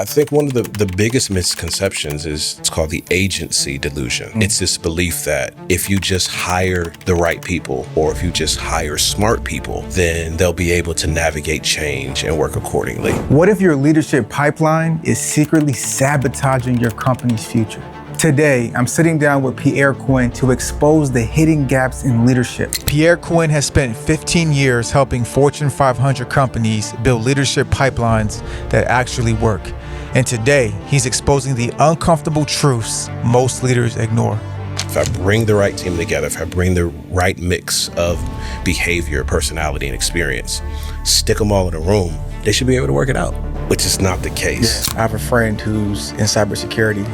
I think one of the biggest misconceptions is it's called the agency delusion. It's this belief that if you just hire the right people or if you just hire smart people, then they'll be able to navigate change and work accordingly. What if your leadership pipeline is secretly sabotaging your company's future? Today, I'm sitting down with Pierre Quinn to expose the hidden gaps in leadership. Pierre Quinn has spent 15 years helping Fortune 500 companies build leadership pipelines that actually work. And today, he's exposing the uncomfortable truths most leaders ignore. If I bring the right team together, if I bring the right mix of behavior, personality, and experience, stick them all in a room, they should be able to work it out, which is not the case. Yeah. I have a friend who's in cybersecurity.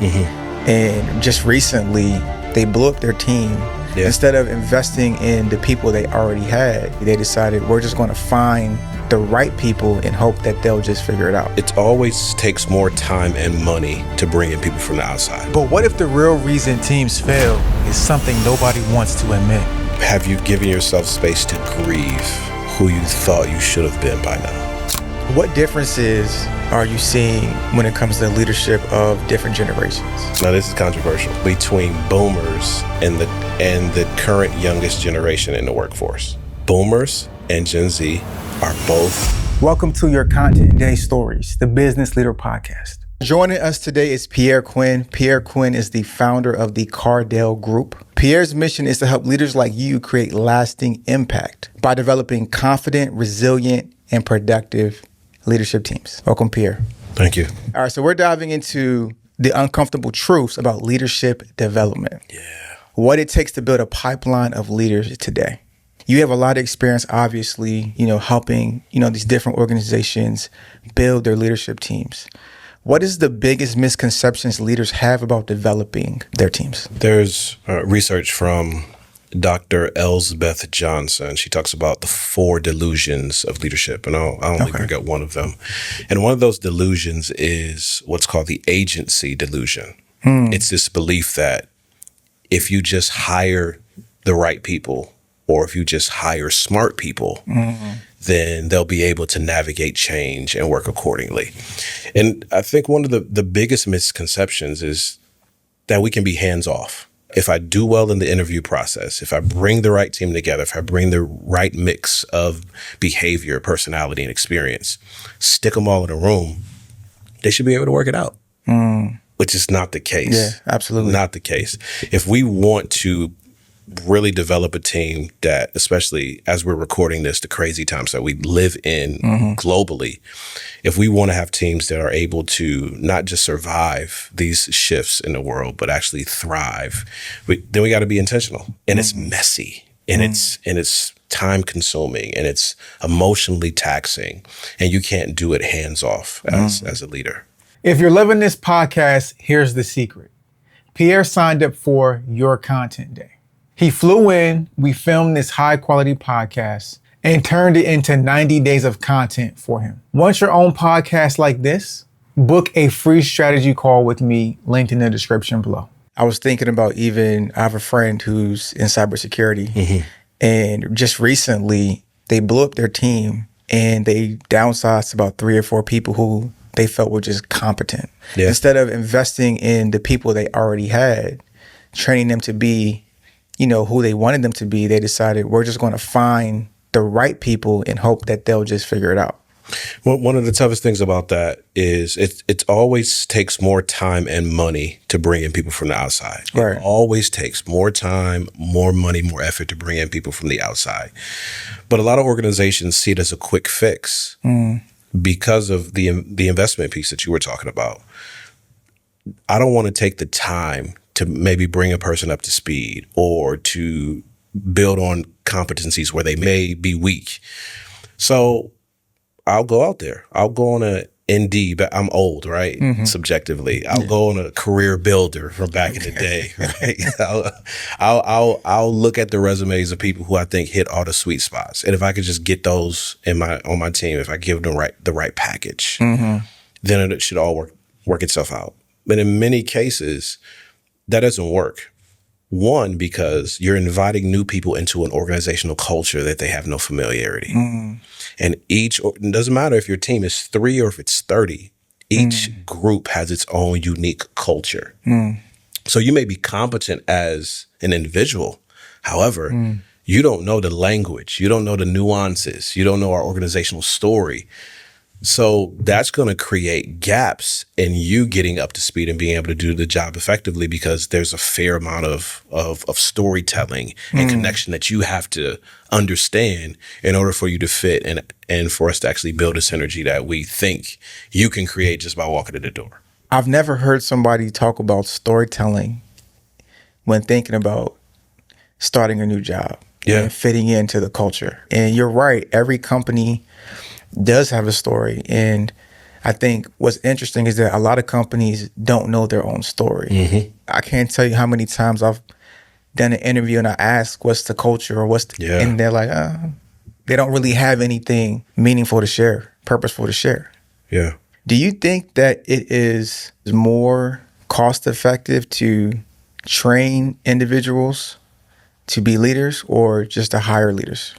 And just recently, they blew up their team. Yeah. Instead of investing in the people they already had, they decided we're just going to find the right people and hope that they'll just figure it out. It always takes more time and money to bring in people from the outside. But what if the real reason teams fail is something nobody wants to admit? Have you given yourself space to grieve who you thought you should have been by now? What differences are you seeing when it comes to the leadership of different generations? Now, this is controversial. Between boomers and the current youngest generation in the workforce. Boomers and Gen Z are both. Welcome to your Content Day Stories, the Business Leader Podcast. Joining us today is Pierre Quinn. Pierre Quinn is the founder of the Cardell Group. Pierre's mission is to help leaders like you create lasting impact by developing confident, resilient, and productive leadership teams. Welcome, Pierre. Thank you. All right, so we're diving into the uncomfortable truths about leadership development. Yeah. What it takes to build a pipeline of leaders today. You have a lot of experience, obviously, helping, these different organizations build their leadership teams. What is the biggest misconceptions leaders have about developing their teams? There's research from Dr. Elsbeth Johnson. She talks about the 4 delusions of leadership, and I'll only bring up one of them. And one of those delusions is what's called the agency delusion. It's this belief that if you just hire the right people or if you just hire smart people, then they'll be able to navigate change and work accordingly. And I think one of the biggest misconceptions is that we can be hands-off. If I do well in the interview process, if I bring the right team together, if I bring the right mix of behavior, personality, and experience, stick them all in a room, they should be able to work it out, which is not the case. Yeah, absolutely. Not the case. If we want to really develop a team that, especially as we're recording this, the crazy times that we live in globally, if we want to have teams that are able to not just survive these shifts in the world, but actually thrive, then we got to be intentional. And it's messy, and it's time consuming, and it's emotionally taxing, and you can't do it hands off as a leader. If you're loving this podcast, here's the secret. Pierre signed up for Your Content Day. He flew in, we filmed this high quality podcast and turned it into 90 days of content for him. Want your own podcast like this? Book a free strategy call with me, linked in the description below. I was thinking about I have a friend who's in cybersecurity, and just recently they blew up their team and they downsized about 3 or 4 people who they felt were just competent. Yeah. Instead of investing in the people they already had, training them to be who they wanted them to be, they decided we're just going to find the right people and hope that they'll just figure it out. Well, one of the toughest things about that is it always takes more time and money to bring in people from the outside. Right. It always takes more time, more money, more effort to bring in people from the outside. But a lot of organizations see it as a quick fix because of the investment piece that you were talking about. I don't want to take the time to maybe bring a person up to speed or to build on competencies where they may be weak. So I'll go out there. I'll go on a Indeed, but I'm old, right? Subjectively. I'll go on a career builder from back in the day, right? I'll look at the resumes of people who I think hit all the sweet spots. And if I could just get those on my team, if I give them the right package, then it should all work itself out. But in many cases, that doesn't work. One, because you're inviting new people into an organizational culture that they have no familiarity. And it doesn't matter if your team is 3 or if it's 30, Each group has its own unique culture. So you may be competent as an individual. However, you don't know the language. You don't know the nuances. You don't know our organizational story. So that's going to create gaps in you getting up to speed and being able to do the job effectively, because there's a fair amount of storytelling and connection that you have to understand in order for you to fit and for us to actually build a synergy that we think you can create just by walking to the door. I've never heard somebody talk about storytelling when thinking about starting a new job and fitting into the culture. And you're right. Every company does have a story. And I think what's interesting is that a lot of companies don't know their own story. I can't tell you how many times I've done an interview and I ask, what's the culture, or and they're like, they don't really have anything meaningful to share, purposeful to share. Yeah. Do you think that it is more cost effective to train individuals to be leaders or just to hire leaders?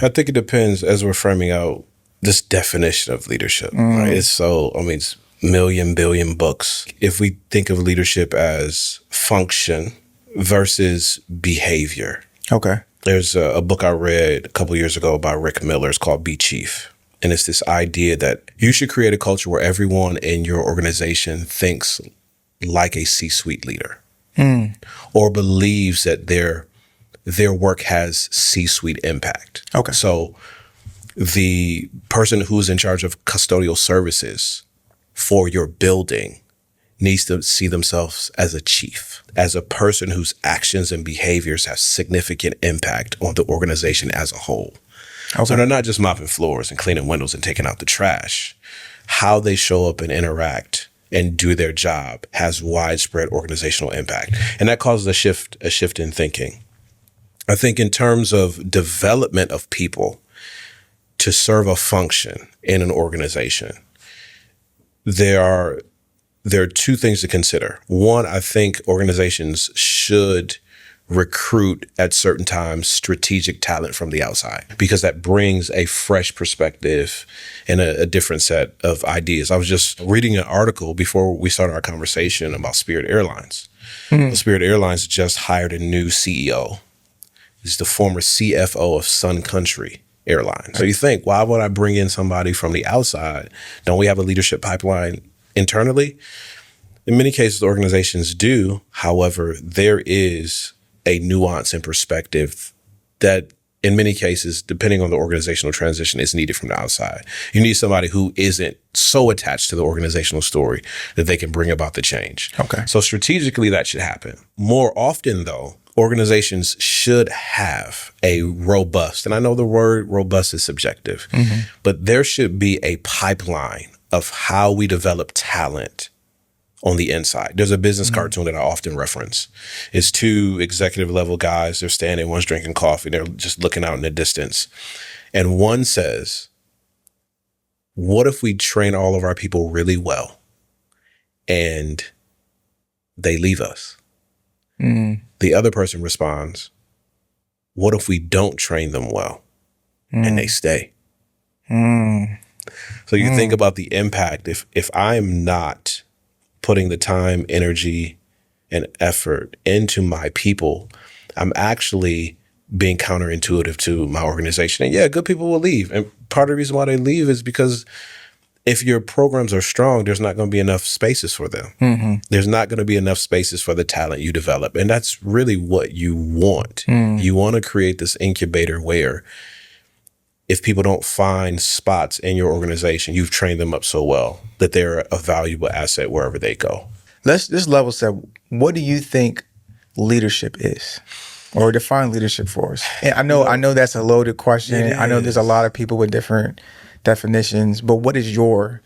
I think it depends, as we're framing out this definition of leadership. Right? It's it's million, billion books. If we think of leadership as function versus behavior. Okay. There's a book I read a couple years ago by Rick Miller. It's called Be Chief. And it's this idea that you should create a culture where everyone in your organization thinks like a C-suite leader or believes that their work has C-suite impact. Okay. So the person who's in charge of custodial services for your building needs to see themselves as a chief, as a person whose actions and behaviors have significant impact on the organization as a whole. Okay. So they're not just mopping floors and cleaning windows and taking out the trash. How they show up and interact and do their job has widespread organizational impact. And that causes a shift in thinking. I think in terms of development of people to serve a function in an organization, there are two things to consider. One, I think organizations should recruit at certain times strategic talent from the outside, because that brings a fresh perspective and a different set of ideas. I was just reading an article before we started our conversation about Spirit Airlines. Spirit Airlines just hired a new CEO. He's the former CFO of Sun Country Airlines. So you think, why would I bring in somebody from the outside? Don't we have a leadership pipeline internally? In many cases, organizations do. However, there is a nuance and perspective that in many cases, depending on the organizational transition, is needed from the outside. You need somebody who isn't so attached to the organizational story that they can bring about the change. Okay. So strategically, that should happen. More often, though, organizations should have a robust, and I know the word robust is subjective, but there should be a pipeline of how we develop talent on the inside. There's a business cartoon that I often reference. It's two executive level guys. They're standing, one's drinking coffee. They're just looking out in the distance. And one says, what if we train all of our people really well and they leave us? The other person responds, what if we don't train them well and they stay? So you think about the impact. If I'm not putting the time, energy, and effort into my people, I'm actually being counterintuitive to my organization. And yeah, good people will leave. And part of the reason why they leave is because if your programs are strong, there's not going to be enough spaces for them. There's not going to be enough spaces for the talent you develop. And that's really what you want. You want to create this incubator where if people don't find spots in your organization, you've trained them up so well that they're a valuable asset wherever they go. Let's just level set. What do you think leadership is? Or define leadership for us? And I know that's a loaded question. I know there's a lot of people with different definitions, but what is your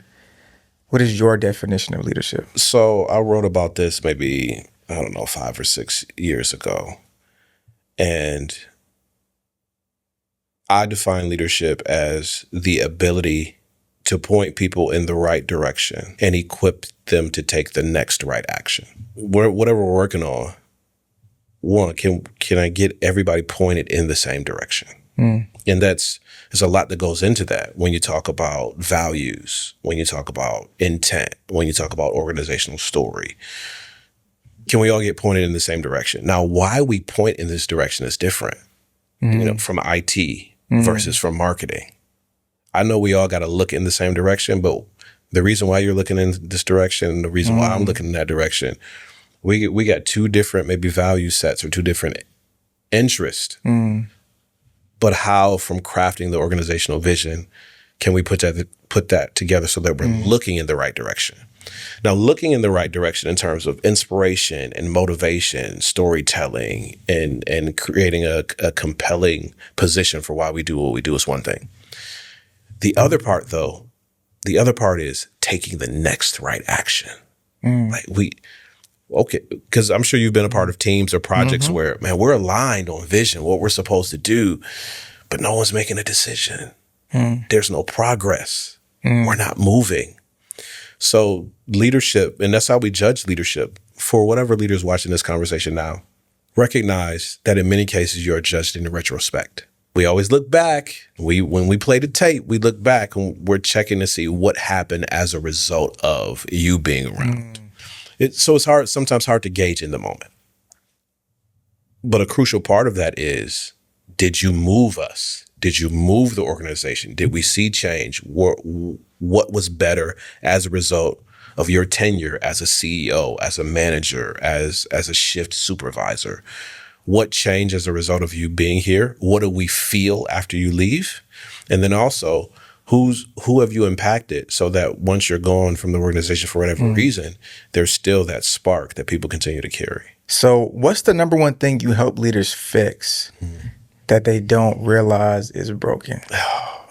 definition of leadership? So I wrote about this maybe, 5 or 6 years ago. And I define leadership as the ability to point people in the right direction and equip them to take the next right action. Whatever we're working on, one, can I get everybody pointed in the same direction? And there's a lot that goes into that when you talk about values, when you talk about intent, when you talk about organizational story. Can we all get pointed in the same direction? Now, why we point in this direction is different, from IT versus from marketing. I know we all got to look in the same direction, but the reason why you're looking in this direction and the reason why I'm looking in that direction, we got two different maybe value sets or two different interests. But how, from crafting the organizational vision, can we put that together so that we're looking in the right direction? Now, looking in the right direction in terms of inspiration and motivation, storytelling, and creating a compelling position for why we do what we do is one thing. The other part, though, is taking the next right action. Because I'm sure you've been a part of teams or projects where, man, we're aligned on vision, what we're supposed to do, but no one's making a decision. There's no progress. We're not moving. So leadership, and that's how we judge leadership, for whatever leaders watching this conversation now, recognize that in many cases you are judged in retrospect. We always look back. When we play the tape, we look back and we're checking to see what happened as a result of you being around. So it's sometimes hard to gauge in the moment. But a crucial part of that is, did you move us? Did you move the organization? Did we see change? What was better as a result of your tenure as a CEO, as a manager, as a shift supervisor? What changed as a result of you being here? What do we feel after you leave? And then also, who have you impacted so that once you're gone from the organization for whatever reason, there's still that spark that people continue to carry. So what's the number one thing you help leaders fix that they don't realize is broken?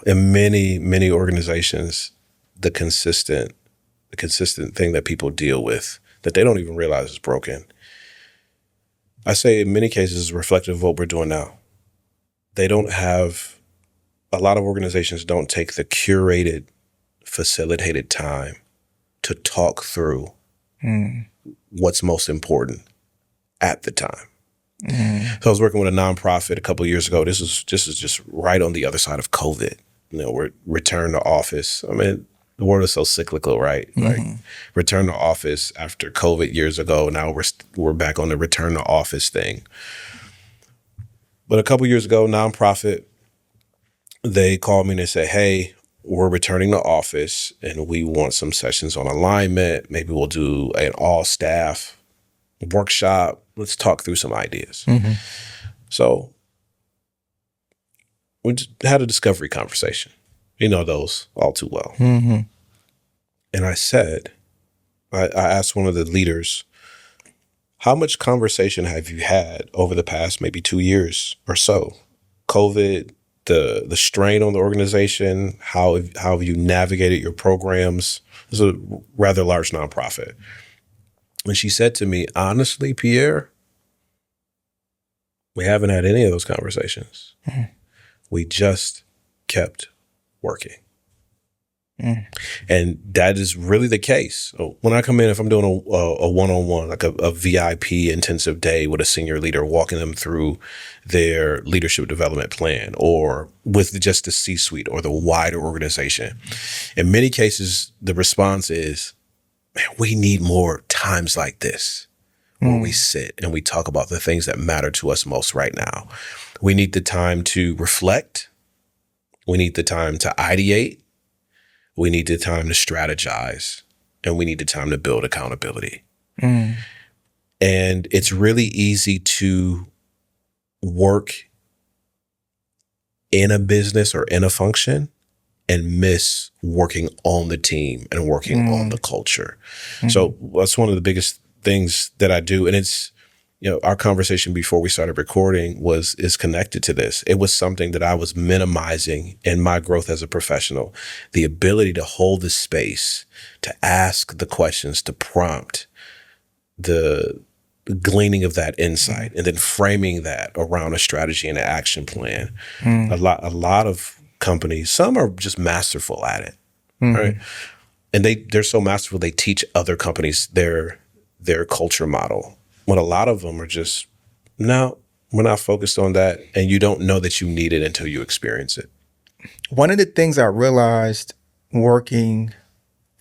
In many, many organizations, the consistent thing that people deal with that they don't even realize is broken, I say in many cases is reflective of what we're doing now. A lot of organizations don't take the curated, facilitated time to talk through what's most important at the time. So I was working with a nonprofit a couple of years ago. This is just right on the other side of COVID. We're return to office. I mean, the world is so cyclical, right? Like return to office after COVID years ago. Now we're back on the return to office thing. But a couple of years ago, nonprofit, they called me and they said, hey, we're returning to office and we want some sessions on alignment. Maybe we'll do an all staff workshop. Let's talk through some ideas. So we just had a discovery conversation. You know those all too well. And I asked one of the leaders, how much conversation have you had over the past maybe 2 years or so? COVID, the strain on the organization, how have you navigated your programs? This is a rather large nonprofit. And she said to me, honestly, Pierre, we haven't had any of those conversations. We just kept working. And that is really the case. So when I come in, if I'm doing a one-on-one, like a VIP intensive day with a senior leader, walking them through their leadership development plan, or with just the C-suite or the wider organization, in many cases, the response is, man, we need more times like this where we sit and we talk about the things that matter to us most right now. We need the time to reflect. We need the time to ideate. We need the time to strategize, and we need the time to build accountability. And it's really easy to work in a business or in a function and miss working on the team and working on the culture. So that's one of the biggest things that I do. And it's, our conversation before we started recording is connected to this. It was something that I was minimizing in my growth as a professional. The ability to hold the space, to ask the questions, to prompt the gleaning of that insight, and then framing that around a strategy and an action plan. A lot of companies, some are just masterful at it, right? And they're so masterful, they teach other companies their culture model. When a lot of them are just, no, We're not focused on that, and you don't know that you need it until you experience it. One of the things I realized working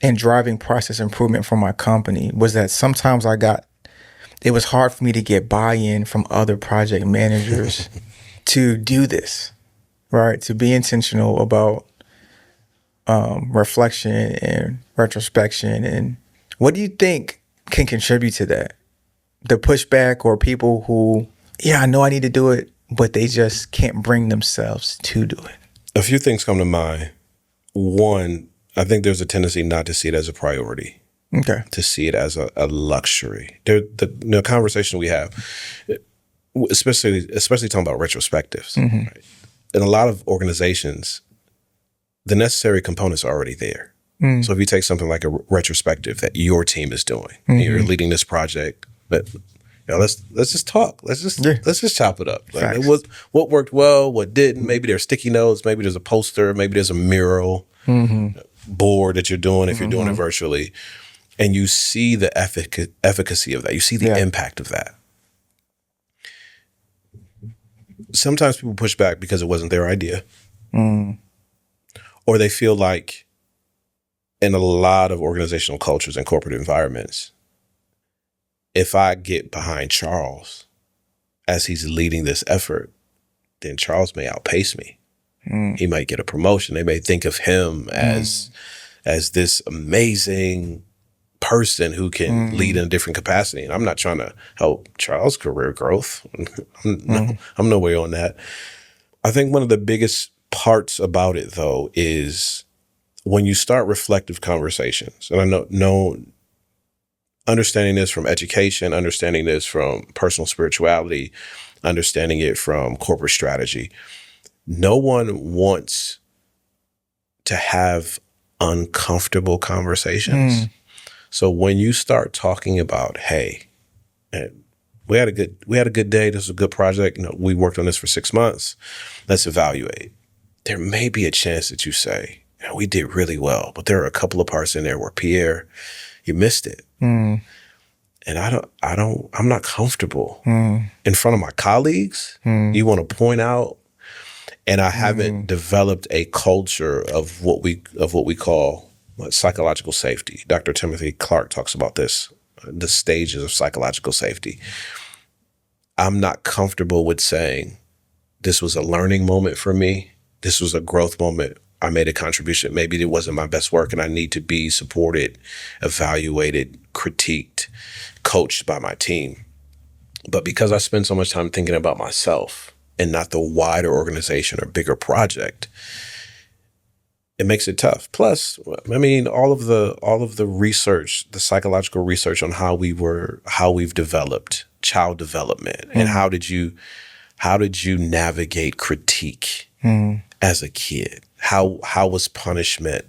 and driving process improvement for my company was that sometimes it was hard for me to get buy-in from other project managers to do this, right? To be intentional about reflection and retrospection. And what do you think can contribute to that? The pushback, or people who, yeah, I know I need to do it, but they just can't bring themselves to do it? A few things come to mind. One, I think there's a tendency not to see it as a priority. Okay. To see it as a luxury. The conversation we have, especially talking about retrospectives, right? In a lot of organizations, the necessary components are already there. So if you take something like a retrospective that your team is doing, and you're leading this project, but let's just talk. Let's just chop it up. Like, what worked well, what didn't. Maybe there's sticky notes. Maybe there's a poster. Maybe there's a mural board that you're doing if you're doing it virtually. And you see the efficacy of that. You see the impact of that. Sometimes people push back because it wasn't their idea. Or they feel like in a lot of organizational cultures and corporate environments, if I get behind Charles as he's leading this effort, then Charles may outpace me. He might get a promotion. They may think of him as this amazing person who can lead in a different capacity. And I'm not trying to help Charles' career growth. I'm no way on that. I think one of the biggest parts about it, though, is when you start reflective conversations. And I know understanding this from education, understanding this from personal spirituality, understanding it from corporate strategy. No one wants to have uncomfortable conversations. So when you start talking about, hey, we had a good day. This was a good project. We worked on this for 6 months. Let's evaluate. There may be a chance that you say, we did really well, but there are a couple of parts in there where, Pierre, you missed it. And I'm not comfortable in front of my colleagues. You want to point out, and I haven't developed a culture of what we call psychological safety. Dr. Timothy Clark talks about this, the stages of psychological safety. I'm not comfortable with saying this was a learning moment for me. This was a growth moment. I made a contribution. Maybe it wasn't my best work and I need to be supported, evaluated, critiqued, coached by my team. But because I spend so much time thinking about myself and not the wider organization or bigger project, it makes it tough. Plus, I mean, all of the research, the psychological research on how we've developed child development, and how did you navigate critique as a kid? How was punishment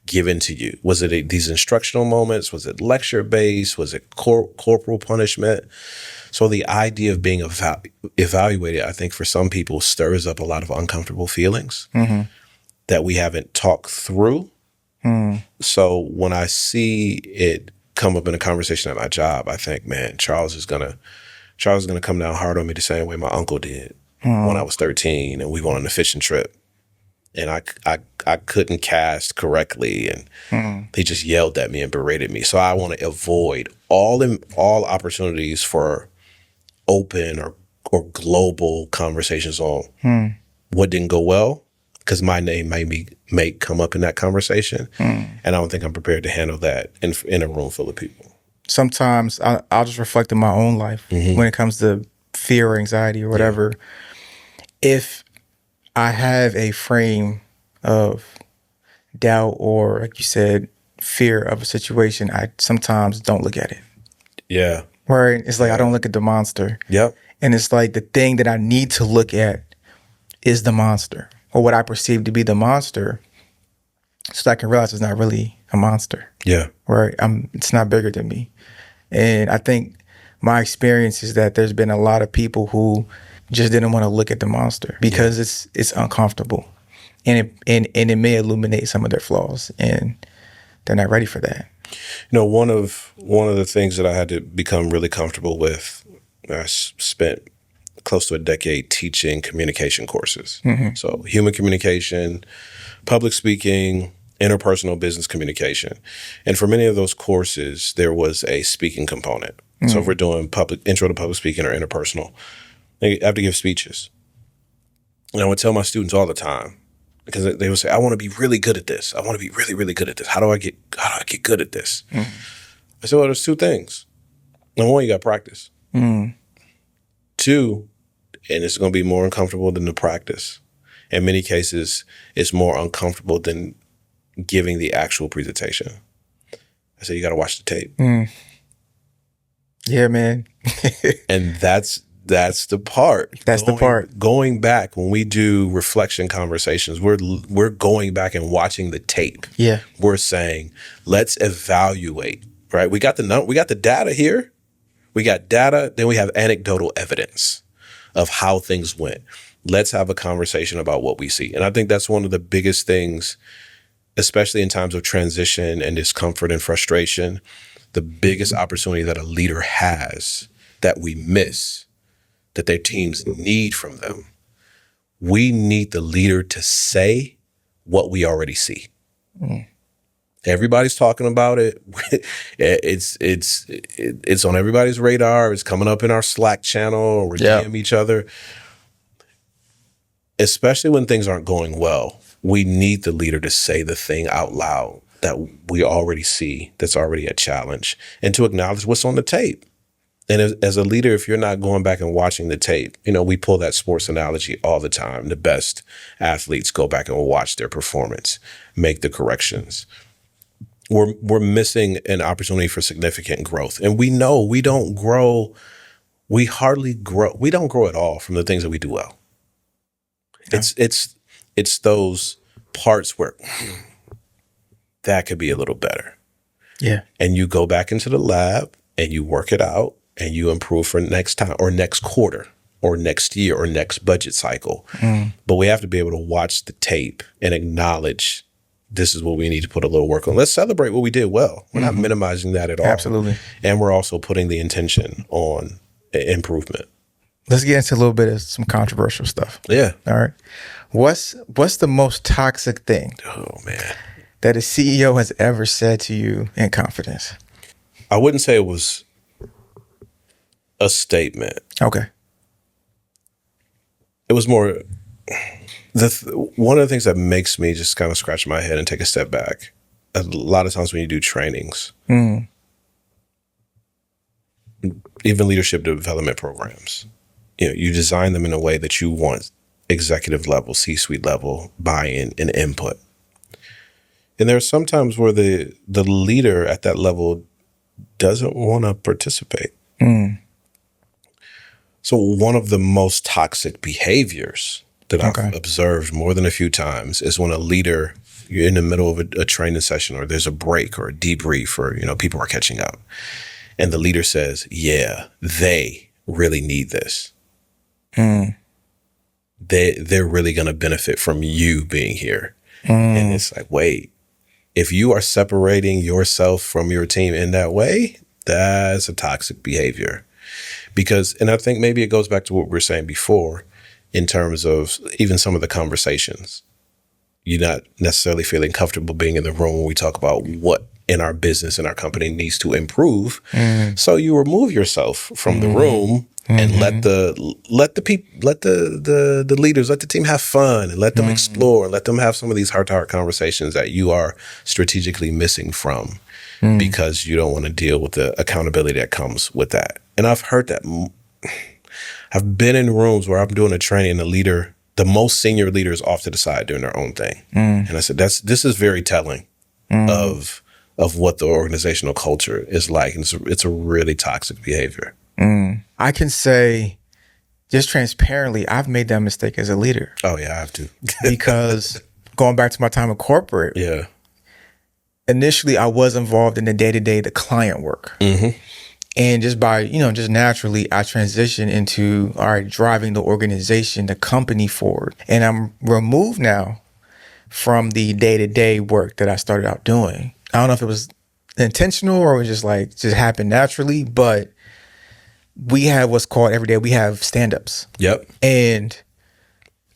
given to you? Was it these instructional moments? Was it lecture based? Was it corporal punishment? So the idea of being evaluated, I think, for some people stirs up a lot of uncomfortable feelings that we haven't talked through. So when I see it come up in a conversation at my job, I think, man, Charles is gonna come down hard on me the same way my uncle did when I was 13 and we went on a fishing trip. And I couldn't cast correctly, and he just yelled at me and berated me. So I want to avoid all opportunities for open or global conversations on what didn't go well, because my name may come up in that conversation, and I don't think I'm prepared to handle that in a room full of people. Sometimes I'll just reflect in my own life when it comes to fear or anxiety or whatever. If I have a frame of doubt or, like you said, fear of a situation, I sometimes don't look at it. Yeah. Right? It's like I don't look at the monster. Yep. And it's like the thing that I need to look at is the monster, or what I perceive to be the monster, so that I can realize it's not really a monster. Yeah. Right? It's not bigger than me. And I think my experience is that there's been a lot of people who just didn't want to look at the monster because it's uncomfortable, and it may illuminate some of their flaws, and they're not ready for that. One of the things that I had to become really comfortable with, I spent close to a decade teaching communication courses. So human communication, public speaking, interpersonal business communication. And for many of those courses, there was a speaking component. So if we're doing intro to public speaking or interpersonal, I have to give speeches. And I would tell my students all the time, because they would say, I want to be really good at this. I want to be really, really good at this. How do I get good at this? I said, well, there's two things. Number one, you got practice. Two, and it's going to be more uncomfortable than the practice. In many cases, it's more uncomfortable than giving the actual presentation. I said, you got to watch the tape. Yeah, man. And that's the part. The part. Going back, when we do reflection conversations, we're going back and watching the tape. Yeah. We're saying, let's evaluate, right? We got the data here. We got data, then we have anecdotal evidence of how things went. Let's have a conversation about what we see. And I think that's one of the biggest things, especially in times of transition and discomfort and frustration, the biggest opportunity that a leader has that we miss, that their teams need from them. We need the leader to say what we already see. Everybody's talking about it. It's on everybody's radar. It's coming up in our Slack channel, or we're DM each other. Especially when things aren't going well, we need the leader to say the thing out loud that we already see, that's already a challenge, and to acknowledge what's on the tape. And as a leader, if you're not going back and watching the tape, we pull that sports analogy all the time. The best athletes go back and watch their performance, make the corrections. We're missing an opportunity for significant growth. And we know we don't grow. We hardly grow. We don't grow at all from the things that we do well. Yeah. It's those parts where that could be a little better. Yeah. And you go back into the lab and you work it out and you improve for next time or next quarter or next year or next budget cycle. But we have to be able to watch the tape and acknowledge this is what we need to put a little work on. Let's celebrate what we did well. We're not minimizing that at all. Absolutely. And we're also putting the intention on improvement. Let's get into a little bit of some controversial stuff. Yeah. All right. What's the most toxic thing that a CEO has ever said to you in confidence? I wouldn't say it was a statement. Okay. It was more... one of the things that makes me just kind of scratch my head and take a step back, a lot of times when you do trainings, even leadership development programs, you design them in a way that you want executive level, C-suite level buy-in and input. And there are some times where the leader at that level doesn't want to participate. So one of the most toxic behaviors that I've observed more than a few times is when a leader, you're in the middle of a training session or there's a break or a debrief or, people are catching up. And the leader says, yeah, they really need this. They're really going to benefit from you being here. And it's like, wait, if you are separating yourself from your team in that way, that's a toxic behavior. And I think maybe it goes back to what we were saying before, in terms of even some of the conversations. You're not necessarily feeling comfortable being in the room when we talk about what in our business and our company needs to improve. So you remove yourself from the room and let the leaders, let the team have fun and let them explore and let them have some of these heart-to-heart conversations that you are strategically missing from because you don't want to deal with the accountability that comes with that. And I've heard that. I've been in rooms where I'm doing a training and the most senior leader is off to the side doing their own thing. And I said, this is very telling of what the organizational culture is like. And it's a really toxic behavior. I can say just transparently, I've made that mistake as a leader. Oh yeah, I have to. Because going back to my time in corporate, initially I was involved in the day-to-day, the client work. And just by, just naturally, I transitioned into, driving the organization, the company forward. And I'm removed now from the day-to-day work that I started out doing. I don't know if it was intentional or it was just happened naturally, but we have what's called every day, we have stand-ups. Yep. And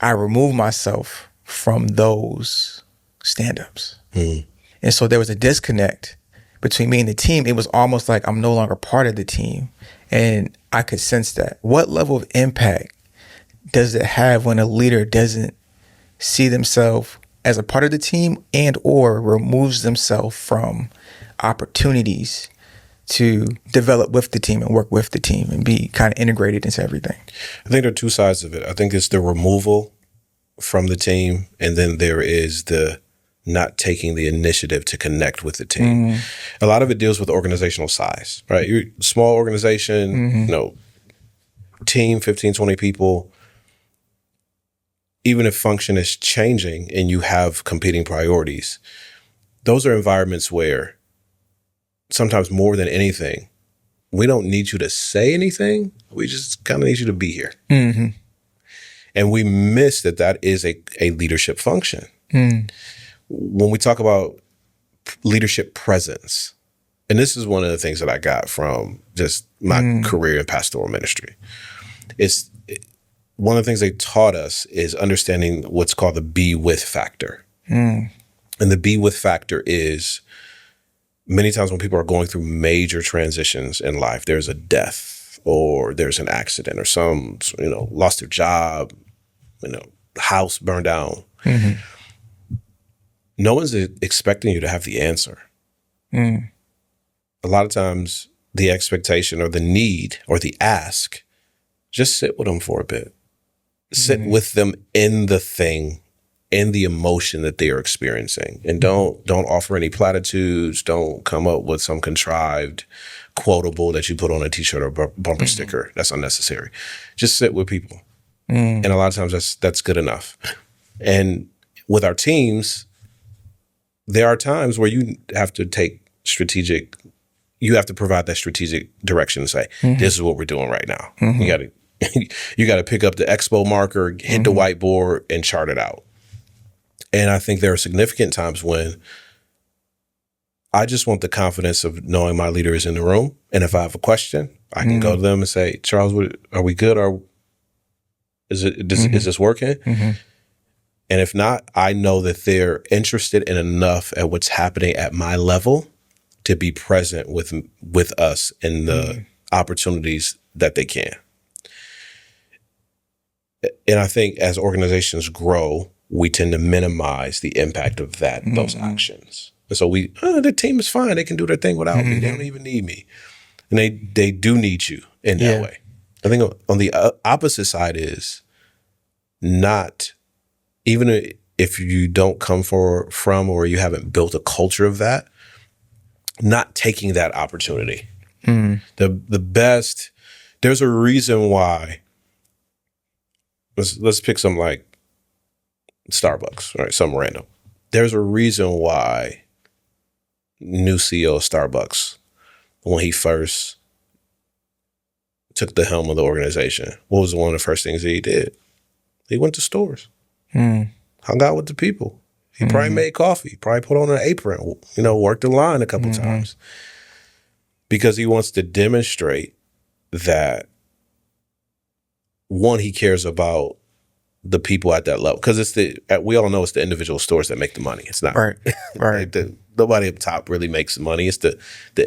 I remove myself from those stand-ups. And so there was a disconnect between me and the team. It was almost like I'm no longer part of the team. And I could sense that. What level of impact does it have when a leader doesn't see themselves as a part of the team and or removes themselves from opportunities to develop with the team and work with the team and be kind of integrated into everything? I think there are two sides of it. I think it's the removal from the team, and then there is the not taking the initiative to connect with the team. A lot of it deals with organizational size, right? You're a small organization, team, 15, 20 people. Even if function is changing and you have competing priorities, those are environments where sometimes more than anything, we don't need you to say anything. We just kind of need you to be here. And we miss that is a leadership function. When we talk about leadership presence, and this is one of the things that I got from just my career in pastoral ministry, it's one of the things they taught us is understanding what's called the be with factor. And the be with factor is many times when people are going through major transitions in life, there's a death or there's an accident or some, lost their job, house burned down. No one's expecting you to have the answer. A lot of times the expectation or the need or the ask, just sit with them for a bit. Sit with them in the thing, in the emotion that they are experiencing. And don't offer any platitudes. Don't come up with some contrived quotable that you put on a t-shirt or bumper sticker. That's unnecessary. Just sit with people. And a lot of times that's good enough. And with our teams, there are times where you have to you have to provide that strategic direction and say, this is what we're doing right now. You got to pick up the expo marker, hit the whiteboard, and chart it out. And I think there are significant times when I just want the confidence of knowing my leader is in the room. And if I have a question, I can go to them and say, Charles, are we good? Or is this working? And if not, I know that they're interested in enough at what's happening at my level to be present with us in the opportunities that they can. And I think as organizations grow, we tend to minimize the impact of those actions. And so the team is fine. They can do their thing without me. They don't even need me. And they do need you in that way. I think on the opposite side is not, even if you don't come from or you haven't built a culture of that, not taking that opportunity. The best, there's a reason why. Let's pick some like Starbucks, right? Some random. There's a reason why new CEO of Starbucks, when he first took the helm of the organization, what was one of the first things he did? He went to stores, hung out with the people. He probably made coffee, probably put on an apron, worked the line a couple times, because he wants to demonstrate that, one, he cares about the people at that level, because we all know it's the individual stores that make the money. It's not right. Nobody up top really makes the money. It's the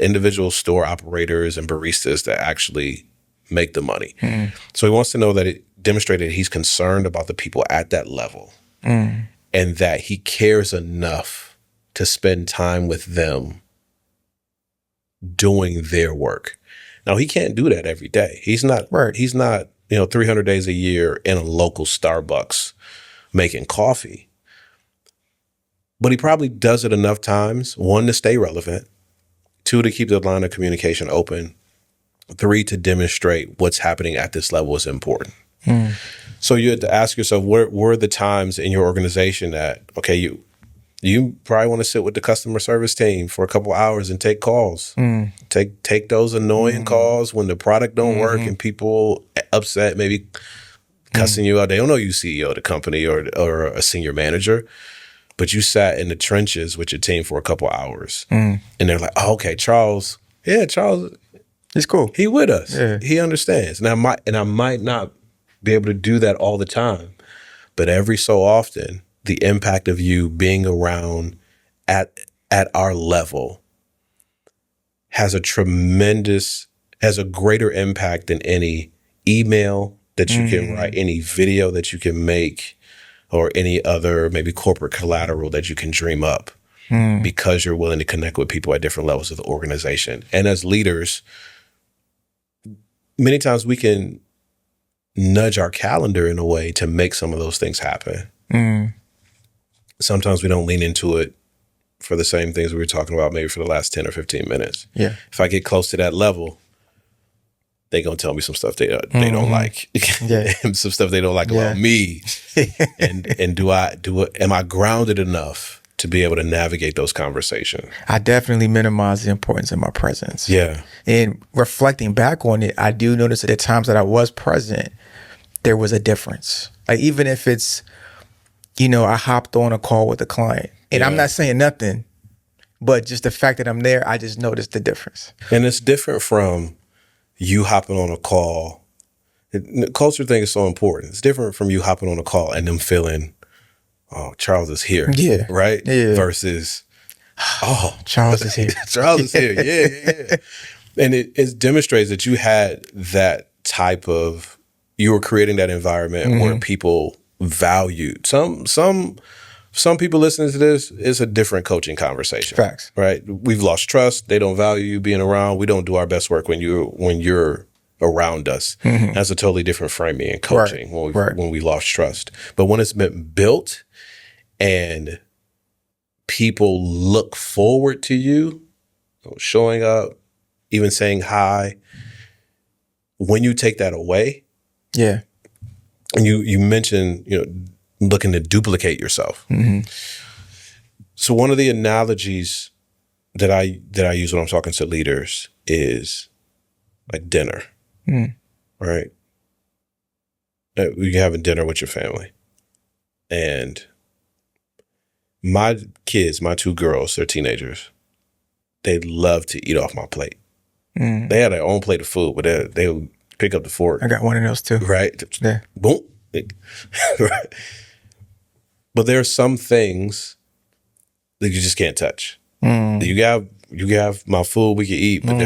individual store operators and baristas that actually make the money. So he wants to know that it demonstrated he's concerned about the people at that level, and that he cares enough to spend time with them doing their work. Now, he can't do that every day. He's not. He's not. 300 days a year in a local Starbucks making coffee. But he probably does it enough times, 1, to stay relevant, 2, to keep the line of communication open, 3, to demonstrate what's happening at this level is important. So you have to ask yourself, where are the times in your organization that, okay, you probably want to sit with the customer service team for a couple hours and take calls. Take those annoying calls when the product don't work and people upset, maybe cussing you out. They don't know you CEO of the company or a senior manager, but you sat in the trenches with your team for a couple hours. And they're like, oh, okay, Charles. Yeah, Charles, He's cool. He with us. Yeah. He understands. And I might not be able to do that all the time, but every so often, the impact of you being around at our level has a greater impact than any email that you can write, any video that you can make, or any other maybe corporate collateral that you can dream up, because you're willing to connect with people at different levels of the organization. And as leaders, many times we can nudge our calendar in a way to make some of those things happen. Sometimes we don't lean into it for the same things we were talking about maybe for the last 10 or 15 minutes. Yeah. If I get close to that level, they're going to tell me some stuff they don't like. Yeah. Some stuff they don't like about me. and am I grounded enough to be able to navigate those conversations? I definitely minimize the importance of my presence. Yeah. And reflecting back on it, I do notice that at times that I was present, there was a difference. Like even if it's, I hopped on a call with a client and I'm not saying nothing, but just the fact that I'm there, I just noticed the difference. And it's different from you hopping on a call. The culture thing is so important. It's different from you hopping on a call and them feeling, oh, Charles is here. Yeah. Right? Yeah. Versus, oh, Charles is here. Charles is here. Yeah. And it demonstrates that you had that type of, you were creating that environment where people valued. Some people listening to this, it's a different coaching conversation. Facts. Right? We've lost trust. They don't value you being around. We don't do our best work when you're around us. That's a totally different framing in coaching when we lost trust. But when it's been built and people look forward to you showing up, even saying hi, when you take that away, and you mentioned, looking to duplicate yourself. So one of the analogies that I use when I'm talking to leaders is like dinner, right? You're having dinner with your family, and my kids, my two girls, they're teenagers. They love to eat off my plate. They had their own plate of food, but they would pick up the fork. I got one of those too. Right? Yeah. Boom. Right. But there are some things that you just can't touch. You have my food we can eat, but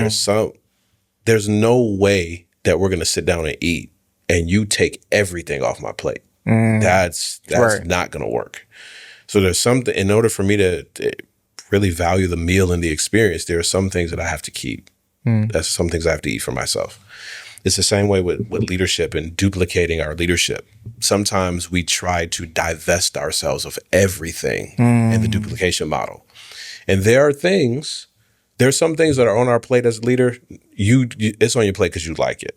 there's no way that we're gonna sit down and eat and you take everything off my plate. That's not gonna work. So there's something, in order for me to really value the meal and the experience, there are some things that I have to keep. That's some things I have to eat for myself. It's the same way with leadership and duplicating our leadership. Sometimes we try to divest ourselves of everything in the duplication model. And there's some things that are on our plate as a leader, it's on your plate because you like it.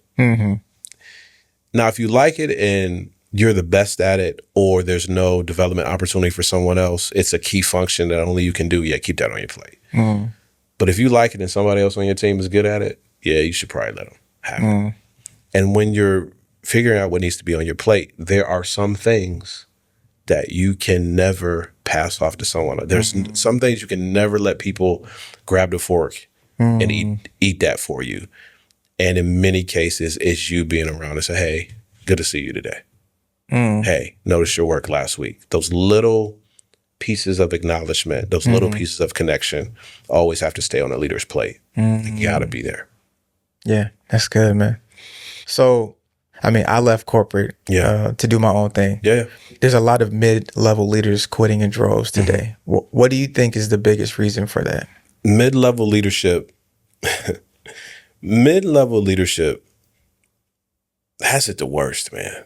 Now, if you like it and you're the best at it, or there's no development opportunity for someone else, it's a key function that only you can do, keep that on your plate. But if you like it and somebody else on your team is good at it, you should probably let them have it. And when you're figuring out what needs to be on your plate, there are some things that you can never pass off to someone. There's some things you can never let people grab the fork and eat that for you. And in many cases, it's you being around and say, hey, good to see you today. Hey, noticed your work last week. Those little pieces of acknowledgement, those little pieces of connection always have to stay on a leader's plate. You gotta be there. Yeah, that's good, man. So, I left corporate to do my own thing. Yeah. There's a lot of mid-level leaders quitting in droves today. What do you think is the biggest reason for that? Mid-level leadership has it the worst, man.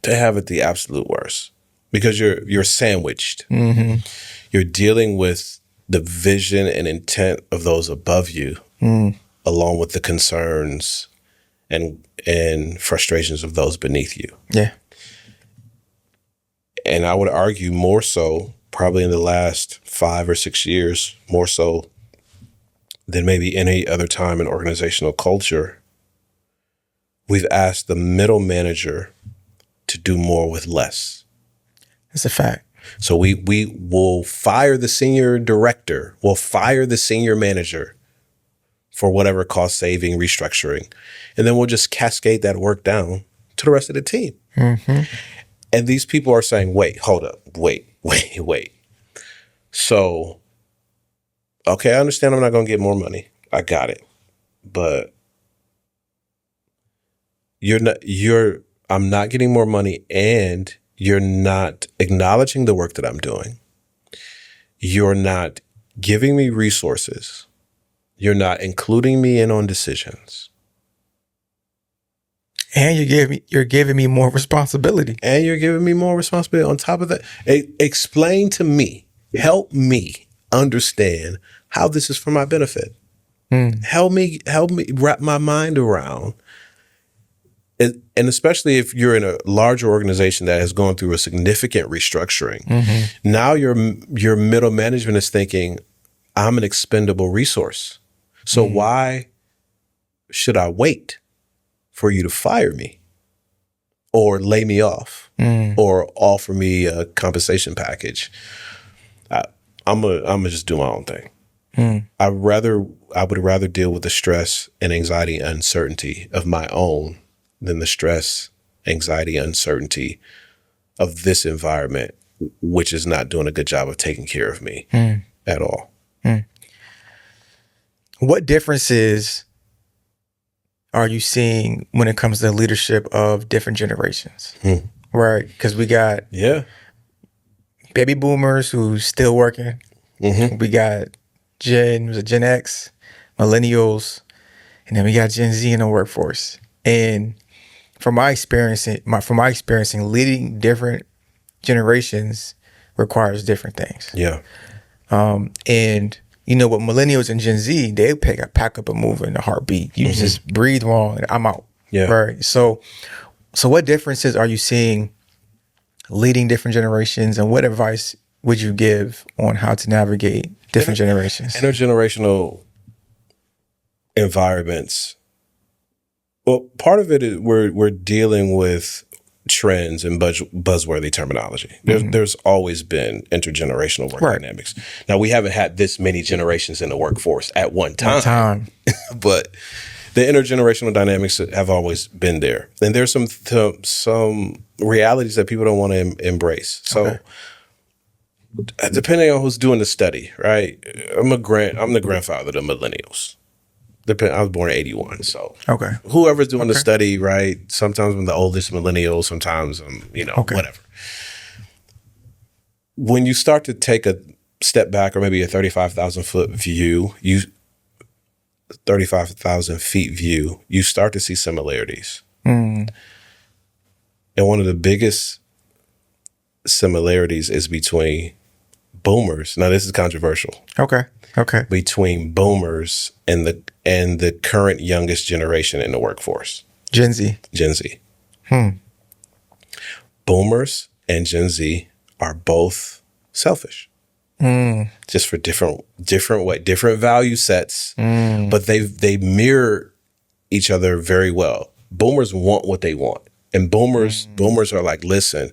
They have it the absolute worst because you're sandwiched. You're dealing with the vision and intent of those above you, along with the concerns and frustrations of those beneath you. Yeah. And I would argue more so, probably in the last 5 or 6 years, more so than maybe any other time in organizational culture, we've asked the middle manager to do more with less. That's a fact. So we will fire the senior director, we'll fire the senior manager for whatever cost saving, restructuring. And then we'll just cascade that work down to the rest of the team. And these people are saying, wait, hold up, wait. So, okay, I understand I'm not going to get more money. I got it. But I'm not getting more money, and you're not acknowledging the work that I'm doing. You're not giving me resources. You're not including me in on decisions. And you're giving me more responsibility. And you're giving me more responsibility on top of that. Explain to me, help me understand how this is for my benefit. Help me wrap my mind around it. And especially if you're in a larger organization that has gone through a significant restructuring, now your middle management is thinking, I'm an expendable resource. So why should I wait for you to fire me or lay me off or offer me a compensation package? I'm gonna just do my own thing. I would rather deal with the stress and anxiety and uncertainty of my own than the stress, anxiety, uncertainty of this environment, which is not doing a good job of taking care of me at all. What differences are you seeing when it comes to the leadership of different generations? Right, because we got baby boomers who's still working. We got Gen X, millennials, and then we got Gen Z in the workforce. And from my experiencing, leading different generations requires different things. And you know, with millennials and Gen Z, they pack up and move in a heartbeat. You just breathe wrong and I'm out. Right. So what differences are you seeing leading different generations, and what advice would you give on how to navigate different generations? Intergenerational environments. Well, part of it is we're dealing with trends and buzzworthy terminology. There's always been intergenerational work dynamics. Now, we haven't had this many generations in the workforce at one time. But the intergenerational dynamics have always been there. And there's some realities that people don't want to embrace. So depending on who's doing the study, right? I'm the grandfather of the millennials. I was born in 81, so whoever's doing the study, right? Sometimes I'm the oldest millennial, sometimes I'm, whatever. When you start to take a step back, or maybe a 35,000 foot view, 35,000 feet view, you start to see similarities. And one of the biggest similarities is between boomers. Now, this is controversial. Between boomers and the current youngest generation in the workforce. Gen Z. Boomers and Gen Z are both selfish. Just for different value sets, but they mirror each other very well. Boomers want what they want, and boomers are like, listen,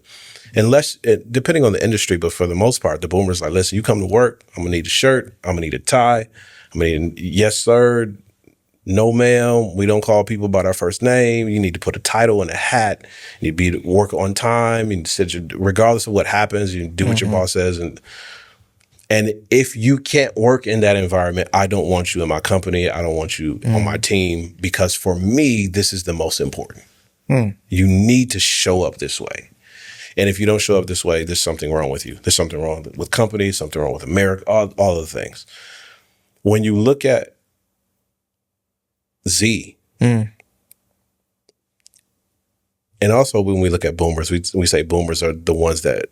depending on the industry, but for the most part, the boomers are like, listen, you come to work, I'm gonna need a shirt, I'm gonna need a tie, I'm gonna need yes sir, no ma'am. We don't call people by their first name. You need to put a title and a hat. You need to be work on time. You need to, regardless of what happens, you do what your boss says. And if you can't work in that environment, I don't want you in my company. I don't want you on my team, because for me, this is the most important. You need to show up this way. And if you don't show up this way, there's something wrong with you. There's something wrong with companies, something wrong with America, all of the things. When you look at Z, and also when we look at boomers, we say boomers are the ones that,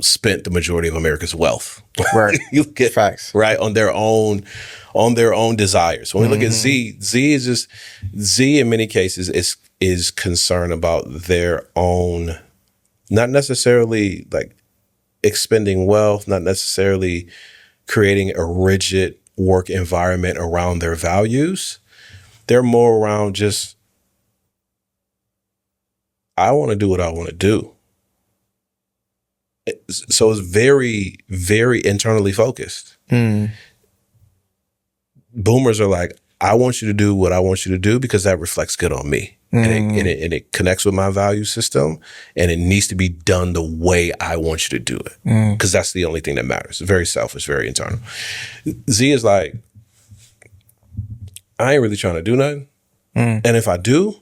spent the majority of America's wealth. Right. You get facts. Right. On their own desires. When we look at Z in many cases is concerned about their own, not necessarily like expending wealth, not necessarily creating a rigid work environment around their values. They're more around just, I want to do what I want to do. So it's very, very internally focused. Boomers are like, I want you to do what I want you to do because that reflects good on me. And it connects with my value system, and it needs to be done the way I want you to do it. Because that's the only thing that matters. Very selfish, very internal. Z is like, I ain't really trying to do nothing. And if I do,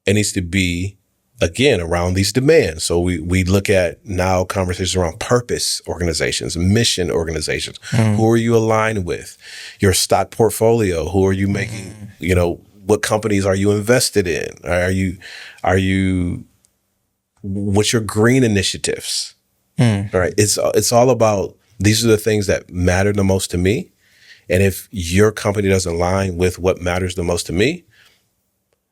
it needs to be, again, around these demands. So we look at now conversations around purpose organizations, mission organizations. Who are you aligned with? Your stock portfolio. Who are you making, what companies are you invested in? Are you what's your green initiatives? All right. It's all about, these are the things that matter the most to me. And if your company doesn't align with what matters the most to me,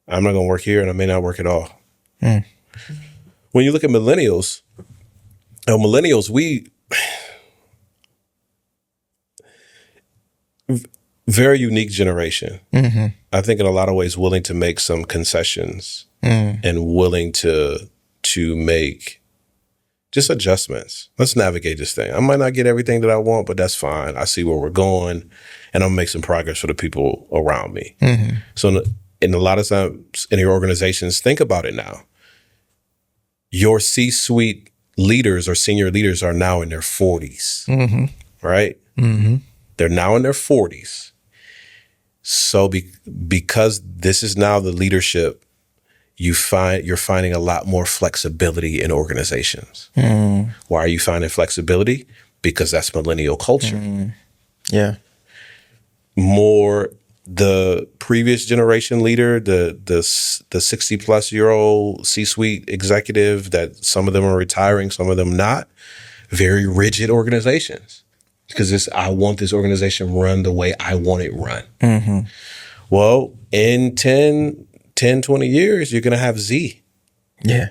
I'm not going to work here and I may not work at all. When you look at millennials, we very unique generation. I think in a lot of ways willing to make some concessions and willing to make just adjustments. Let's navigate this thing. I might not get everything that I want, but that's fine. I see where we're going, and I'm gonna make some progress for the people around me. So in a lot of times in your organizations, think about it now. Your C-suite leaders or senior leaders are now in their 40s, right? They're now in their 40s. So because this is now the leadership, you're finding a lot more flexibility in organizations. Why are you finding flexibility? Because that's millennial culture. Yeah. More the previous generation leader, the 60-plus-year-old C-suite executive, that some of them are retiring, some of them not, very rigid organizations. Because I want this organization run the way I want it run. Well, in 10, 20 years, you're going to have Z. Yeah.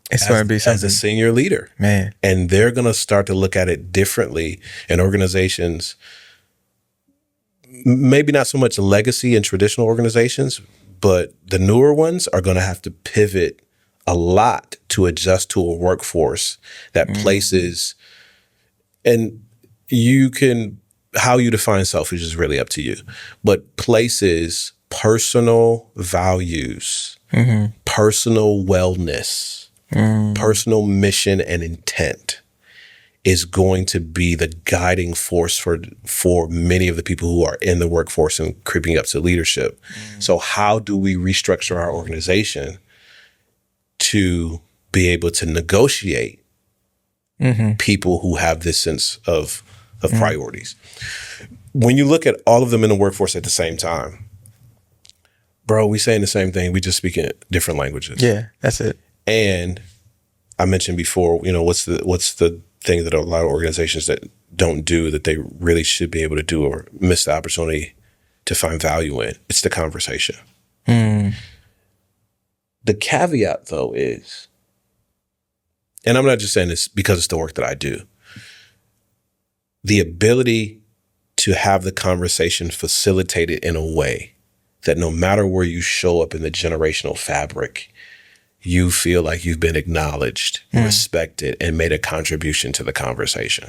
It's going to be something. As a senior leader. Man. And they're going to start to look at it differently in organizations. Maybe not so much legacy in traditional organizations, but the newer ones are going to have to pivot a lot to adjust to a workforce that places, and how you define selfish is really up to you, but places personal values, personal wellness, personal mission and intent is going to be the guiding force for many of the people who are in the workforce and creeping up to leadership. So how do we restructure our organization to be able to negotiate people who have this sense of priorities? When you look at all of them in the workforce at the same time, bro, we saying the same thing. We just speak in different languages. Yeah, that's it. And I mentioned before, what's the thing that a lot of organizations that don't do that they really should be able to do or miss the opportunity to find value in? It's the conversation. The caveat, though, is, and I'm not just saying this because it's the work that I do, the ability to have the conversation facilitated in a way that no matter where you show up in the generational fabric, you feel like you've been acknowledged, respected, and made a contribution to the conversation.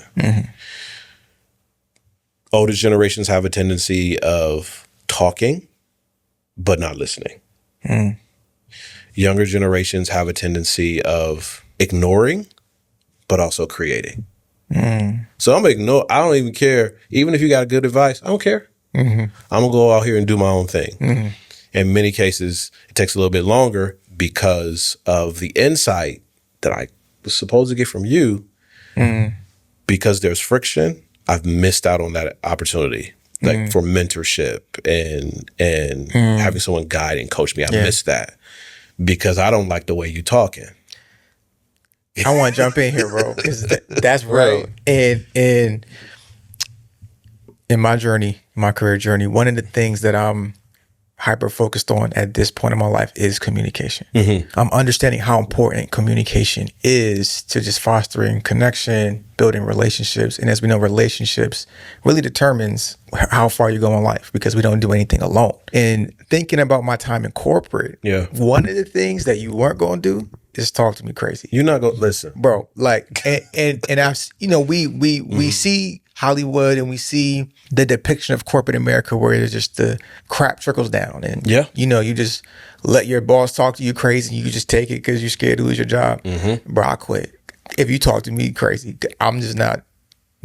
Older generations have a tendency of talking, but not listening. Younger generations have a tendency of ignoring, but also creating. So I'm ignore. I don't even care. Even if you got good advice, I don't care. I'm gonna go out here and do my own thing. In many cases, it takes a little bit longer because of the insight that I was supposed to get from you. Because there's friction, I've missed out on that opportunity, like for mentorship and having someone guide and coach me. I missed that because I don't like the way you talking. I want to jump in here, bro, because that's real. And in my journey, my career journey, one of the things that I'm hyper focused on at this point in my life is communication. I'm understanding how important communication is to just fostering connection, building relationships. And as we know, relationships really determines how far you go in life because we don't do anything alone. And thinking about my time in corporate, one of the things that you weren't going to do is talk to me crazy. You're not going to listen, bro. Like, and I've, we see Hollywood and we see the depiction of corporate America where it's just the crap trickles down and you just let your boss talk to you crazy and you just take it because you're scared to lose your job. Bro, I quit. If you talk to me crazy,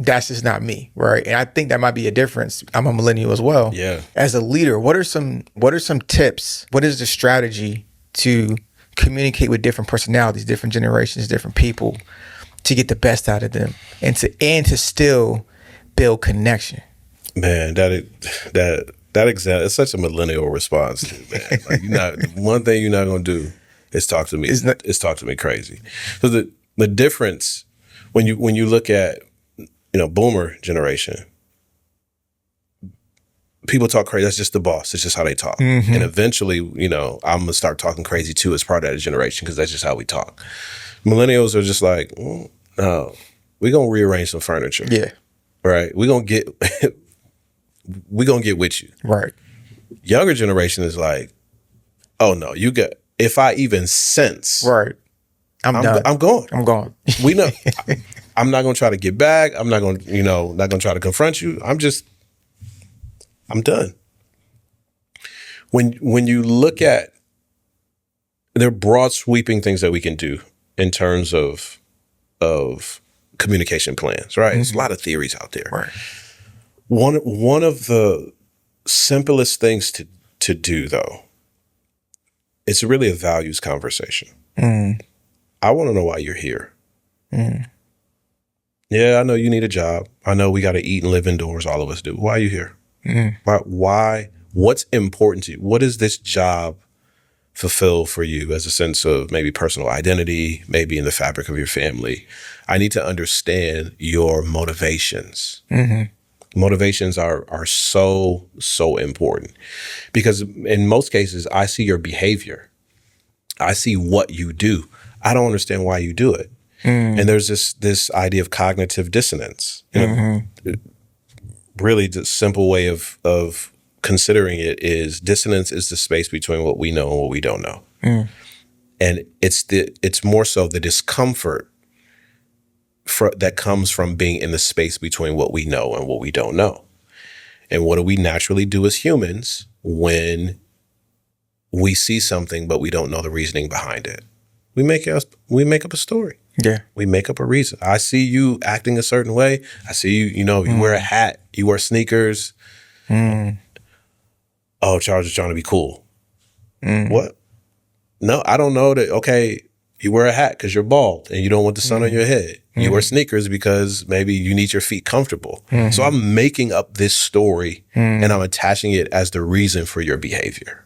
that's just not me, right? And I think that might be a difference. I'm a millennial as well. Yeah. As a leader, what are some tips? What is the strategy to communicate with different personalities, different generations, different people to get the best out of them and to still build connection? Man, that example, it's such a millennial response, man. Like one thing you're not gonna do is talk to me. Is talk to me crazy. So the difference when you look at boomer generation, people talk crazy. That's just the boss. It's just how they talk. And eventually, I'm gonna start talking crazy too as part of that generation because that's just how we talk. Millennials are just like, no, we're gonna rearrange some furniture. Yeah. Right. We're gonna get with you. Right. Younger generation is like, oh no, if I even sense. Right. I'm done. I'm going. I'm gone. We know. I'm not gonna try to get back. I'm not gonna, not gonna try to confront you. I'm done. When you look at, there are broad sweeping things that we can do in terms of communication plans, right? There's a lot of theories out there. Right. One of the simplest things to do though, it's really a values conversation. I want to know why you're here. Yeah, I know you need a job. I know we got to eat and live indoors. All of us do. Why are you here? Why? What's important to you? What does this job fulfill for you as a sense of maybe personal identity, maybe in the fabric of your family? I need to understand your motivations. Motivations are so important because in most cases, I see your behavior. I see what you do. I don't understand why you do it. And there's this idea of cognitive dissonance. Really, the simple way of considering it is dissonance is the space between what we know and what we don't know. And it's more so the discomfort that comes from being in the space between what we know and what we don't know. And what do we naturally do as humans when we see something but we don't know the reasoning behind it? We make up a story. Yeah. We make up a reason. I see you acting a certain way. I see you, you wear a hat, you wear sneakers. Oh, Charles is trying to be cool. What? No, I don't know that. Okay, you wear a hat because you're bald and you don't want the sun on your head. You wear sneakers because maybe you need your feet comfortable. So I'm making up this story and I'm attaching it as the reason for your behavior.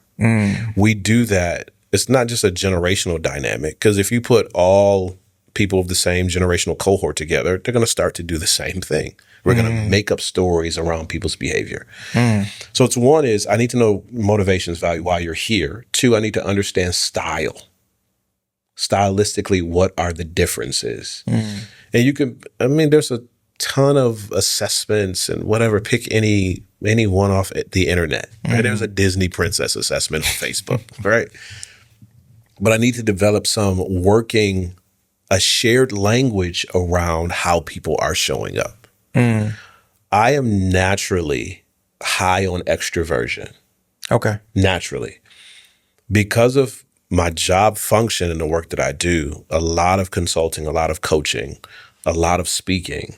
We do that. It's not just a generational dynamic because if you put all people of the same generational cohort together, they're going to start to do the same thing. We're going to make up stories around people's behavior. So it's one is I need to know motivations, value, why you're here. Two, I need to understand style. Stylistically, what are the differences? And there's a ton of assessments and whatever. Pick any one off the internet. Right? There's a Disney princess assessment on Facebook, right? But I need to develop a shared language around how people are showing up. I am naturally high on extroversion. Okay. Naturally. Because of my job function and the work that I do, a lot of consulting, a lot of coaching, a lot of speaking,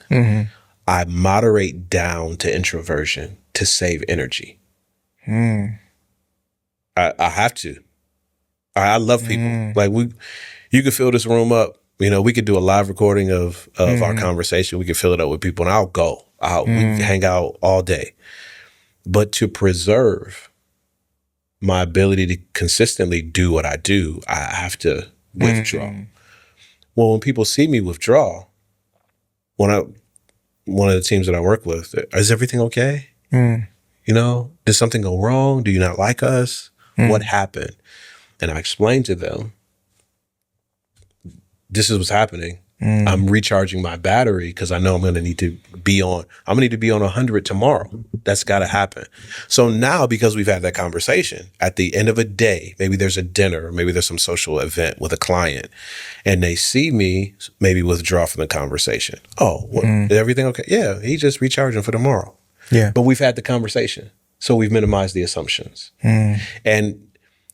I moderate down to introversion to save energy. I have to. I love people. Like you could fill this room up. We could do a live recording of our conversation. We could fill it up with people and I'll go. We can hang out all day. But to preserve my ability to consistently do what I do, I have to withdraw. Well, when people see me withdraw, one of the teams that I work with, is everything okay? Did something go wrong? Do you not like us? What happened? And I explained to them, this is what's happening. I'm recharging my battery because I know I'm going to need to be on 100 tomorrow. That's got to happen. So now, because we've had that conversation, at the end of a day, maybe there's a dinner, or maybe there's some social event with a client, and they see me maybe withdraw from the conversation. Oh, is everything okay? Yeah, he's just recharging for tomorrow. Yeah. But we've had the conversation. So we've minimized the assumptions. And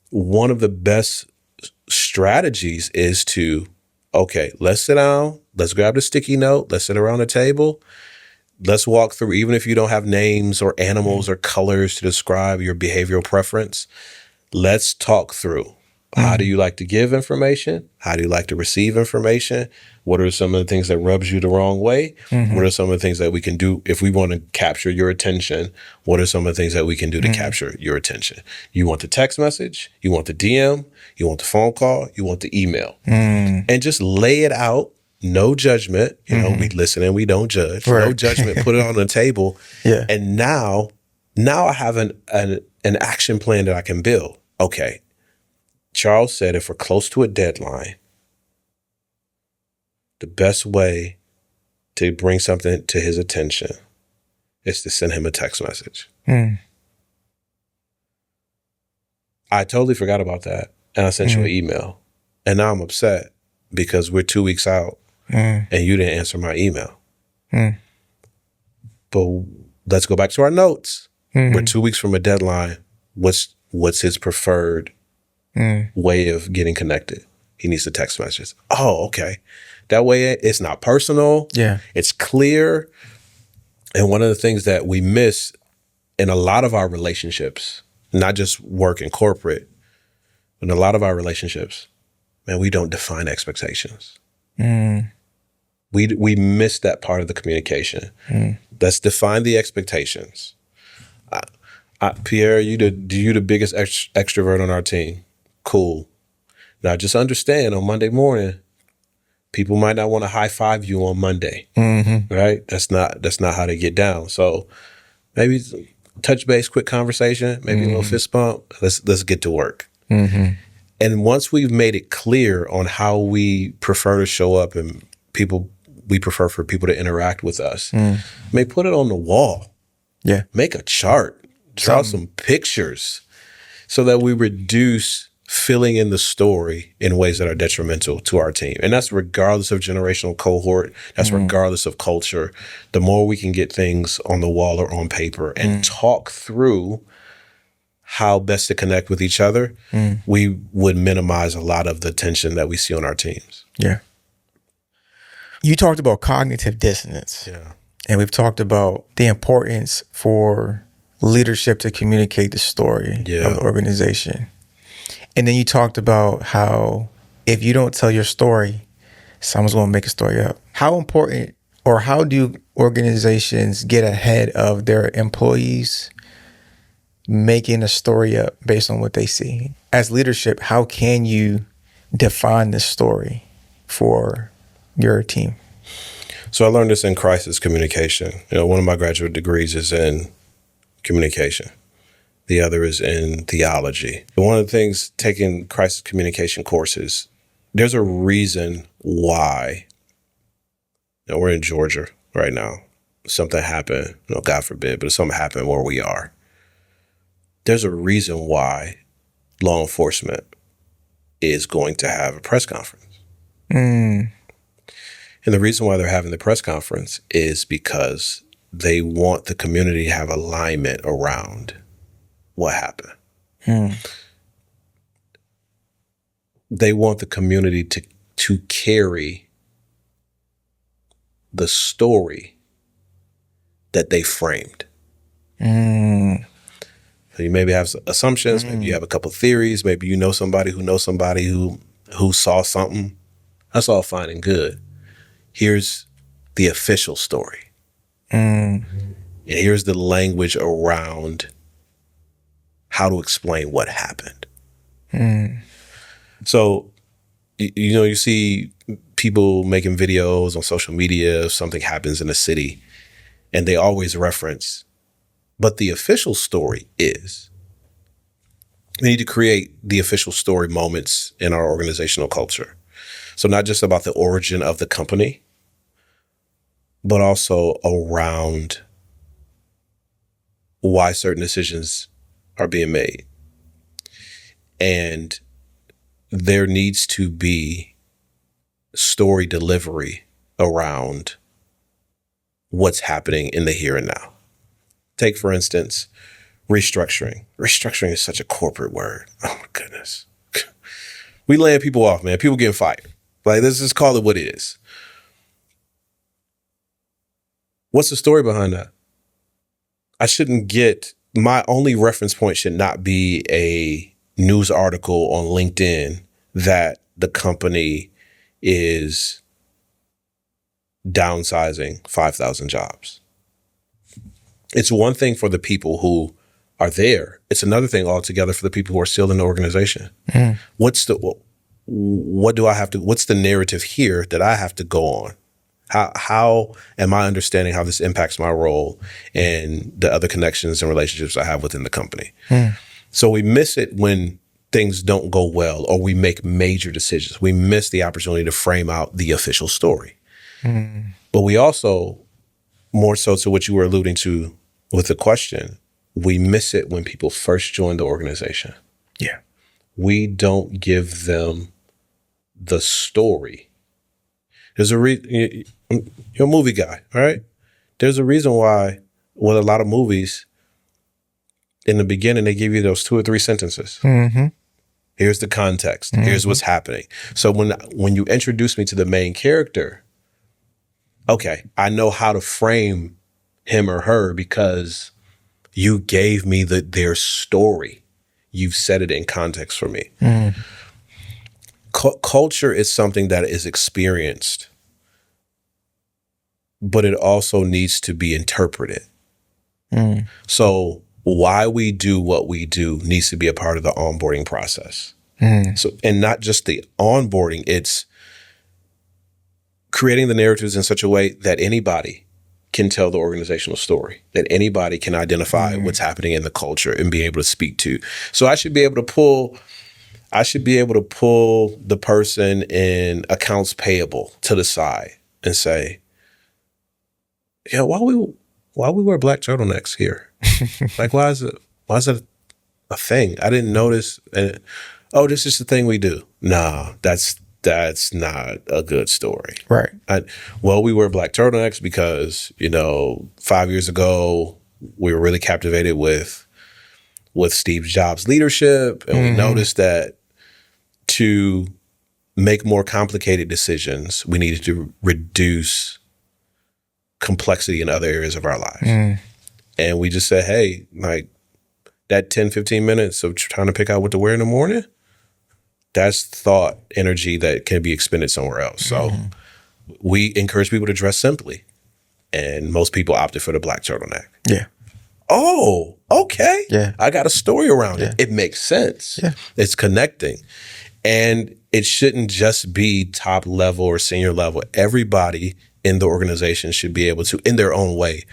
one of the best strategies is to, okay, let's sit down, let's grab the sticky note, let's sit around the table, let's walk through, even if you don't have names or animals or colors to describe your behavioral preference, let's talk through. How do you like to give information? How do you like to receive information? What are some of the things that rubs you the wrong way? What are some of the things that we can do if we want to capture your attention? What are some of the things that we can do to capture your attention? You want the text message? You want the DM? You want the phone call? You want the email? And just lay it out. No judgment. You know, we listen and we don't judge. Right. No judgment. Put it on the table. Yeah. And now I have an action plan that I can build. Okay. Charles said if we're close to a deadline, the best way to bring something to his attention is to send him a text message. I totally forgot about that. And I sent you an email. And now I'm upset because we're 2 weeks out and you didn't answer my email. But let's go back to our notes. We're 2 weeks from a deadline. What's his preferred way of getting connected? He needs a text message. Oh, okay. That way it's not personal. Yeah. It's clear. And one of the things that we miss in a lot of our relationships, not just work and corporate, but in a lot of our relationships, man, we don't define expectations. We miss that part of the communication. Let's define the expectations. Pierre, you the biggest extrovert on our team. Cool. Now just understand, on Monday morning, people might not want to high five you on Monday, right? That's not how they get down. So maybe touch base, quick conversation, maybe a little fist bump. Let's get to work. And once we've made it clear on how we prefer to show up and we prefer for people to interact with us, may put it on the wall. Yeah. Make a chart, draw some pictures so that we reduce filling in the story in ways that are detrimental to our team. And that's regardless of generational cohort. That's regardless of culture. The more we can get things on the wall or on paper and talk through how best to connect with each other, we would minimize a lot of the tension that we see on our teams. Yeah. You talked about cognitive dissonance. Yeah. And we've talked about the importance for leadership to communicate the story of the organization. And then you talked about how if you don't tell your story, someone's going to make a story up. How important, or how do organizations get ahead of their employees making a story up based on what they see? As leadership, how can you define the story for your team? So I learned this in crisis communication. One of my graduate degrees is in communication. The other is in theology. One of the things taking crisis communication courses, there's a reason why. We're in Georgia right now. Something happened, God forbid, but if something happened where we are, there's a reason why law enforcement is going to have a press conference. And the reason why they're having the press conference is because they want the community to have alignment around what happened. They want the community to carry the story that they framed. So you maybe have assumptions, maybe you have a couple theories, maybe you know somebody who saw something. That's all fine and good. Here's the official story. And here's the language around how to explain what happened. So, you see people making videos on social media if something happens in a city, and they always reference, but the official story is. We need to create the official story moments in our organizational culture. So not just about the origin of the company, but also around why certain decisions are being made. And there needs to be story delivery around what's happening in the here and now. Take, for instance, restructuring. Restructuring is such a corporate word. Oh my goodness. We laying people off, man. People getting fired. Like, let's just call it what it is. What's the story behind that? My only reference point should not be a news article on LinkedIn that the company is downsizing 5,000 jobs. It's one thing for the people who are there. It's another thing altogether for the people who are still in the organization. What's the narrative here that I have to go on? How am I understanding how this impacts my role and the other connections and relationships I have within the company? So we miss it when things don't go well or we make major decisions. We miss the opportunity to frame out the official story. But we also, more so to what you were alluding to with the question, we miss it when people first join the organization. Yeah. We don't give them the story. There's a reason. You're a movie guy, all right? There's a reason why with a lot of movies, in the beginning, they give you those 2 or 3 sentences. Here's the context. Here's what's happening. So when you introduce me to the main character, okay, I know how to frame him or her because you gave me their story. You've set it in context for me. Culture is something that is experienced, but it also needs to be interpreted. So why we do what we do needs to be a part of the onboarding process. So, and not just the onboarding, it's creating the narratives in such a way that anybody can tell the organizational story, that anybody can identify what's happening in the culture and be able to speak to. So I should be able to pull the person in accounts payable to the side and say, yeah, why we wear black turtlenecks here? Like, why is it a thing? I didn't notice. Oh, this is the thing we do. Nah, that's not a good story. Right. We wear black turtlenecks because, 5 years ago, we were really captivated with Steve Jobs' leadership. And we noticed that to make more complicated decisions, we needed to reduce complexity in other areas of our lives. And we just said, hey, like that 10, 15 minutes of trying to pick out what to wear in the morning, that's thought energy that can be expended somewhere else. So we encourage people to dress simply. And most people opted for the black turtleneck. Yeah. Oh, okay. Yeah. I got a story around it. It makes sense. Yeah. It's connecting. And it shouldn't just be top level or senior level. Everybody in the organization should be able to, in their own way,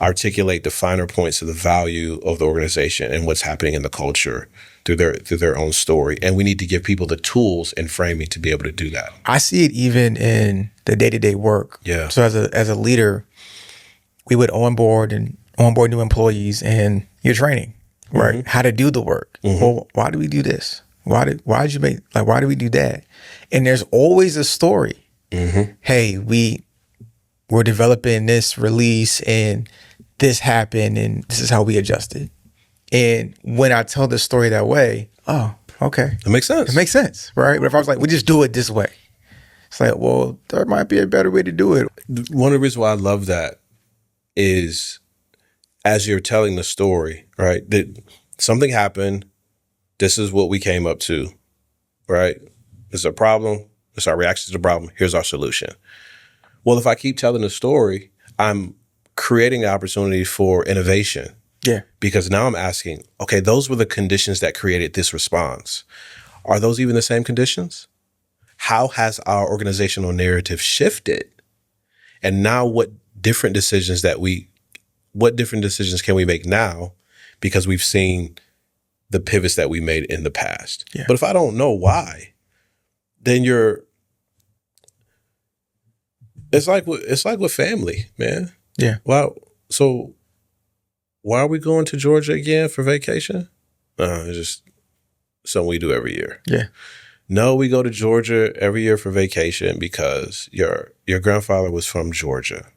articulate the finer points of the value of the organization and what's happening in the culture through their own story. And we need to give people the tools and framing to be able to do that. I see it even in the day-to-day work. Yeah. So as a leader, we would onboard new employees and your training, right? How to do the work. Well, why do we do this? Why do we do that? And there's always a story. Hey, we're developing this release and this happened and this is how we adjusted. And when I tell the story that way, oh, okay. It makes sense. It makes sense, right? But if I was like, we just do it this way. It's like, well, there might be a better way to do it. One of the reasons why I love that is as you're telling the story, right? That something happened. This is what we came up to, right? This is a problem. This is our reaction to the problem. Here's our solution. Well, if I keep telling the story, I'm creating an opportunity for innovation. Yeah. Because now I'm asking, okay, those were the conditions that created this response. Are those even the same conditions? How has our organizational narrative shifted? And now what different decisions can we make now because we've seen the pivots that we made in the past? Yeah. But if I don't know why, then you're It's like with family, man. Yeah. Wow. So why are we going to Georgia again for vacation? It's just something we do every year. Yeah. No, we go to Georgia every year for vacation because your grandfather was from Georgia.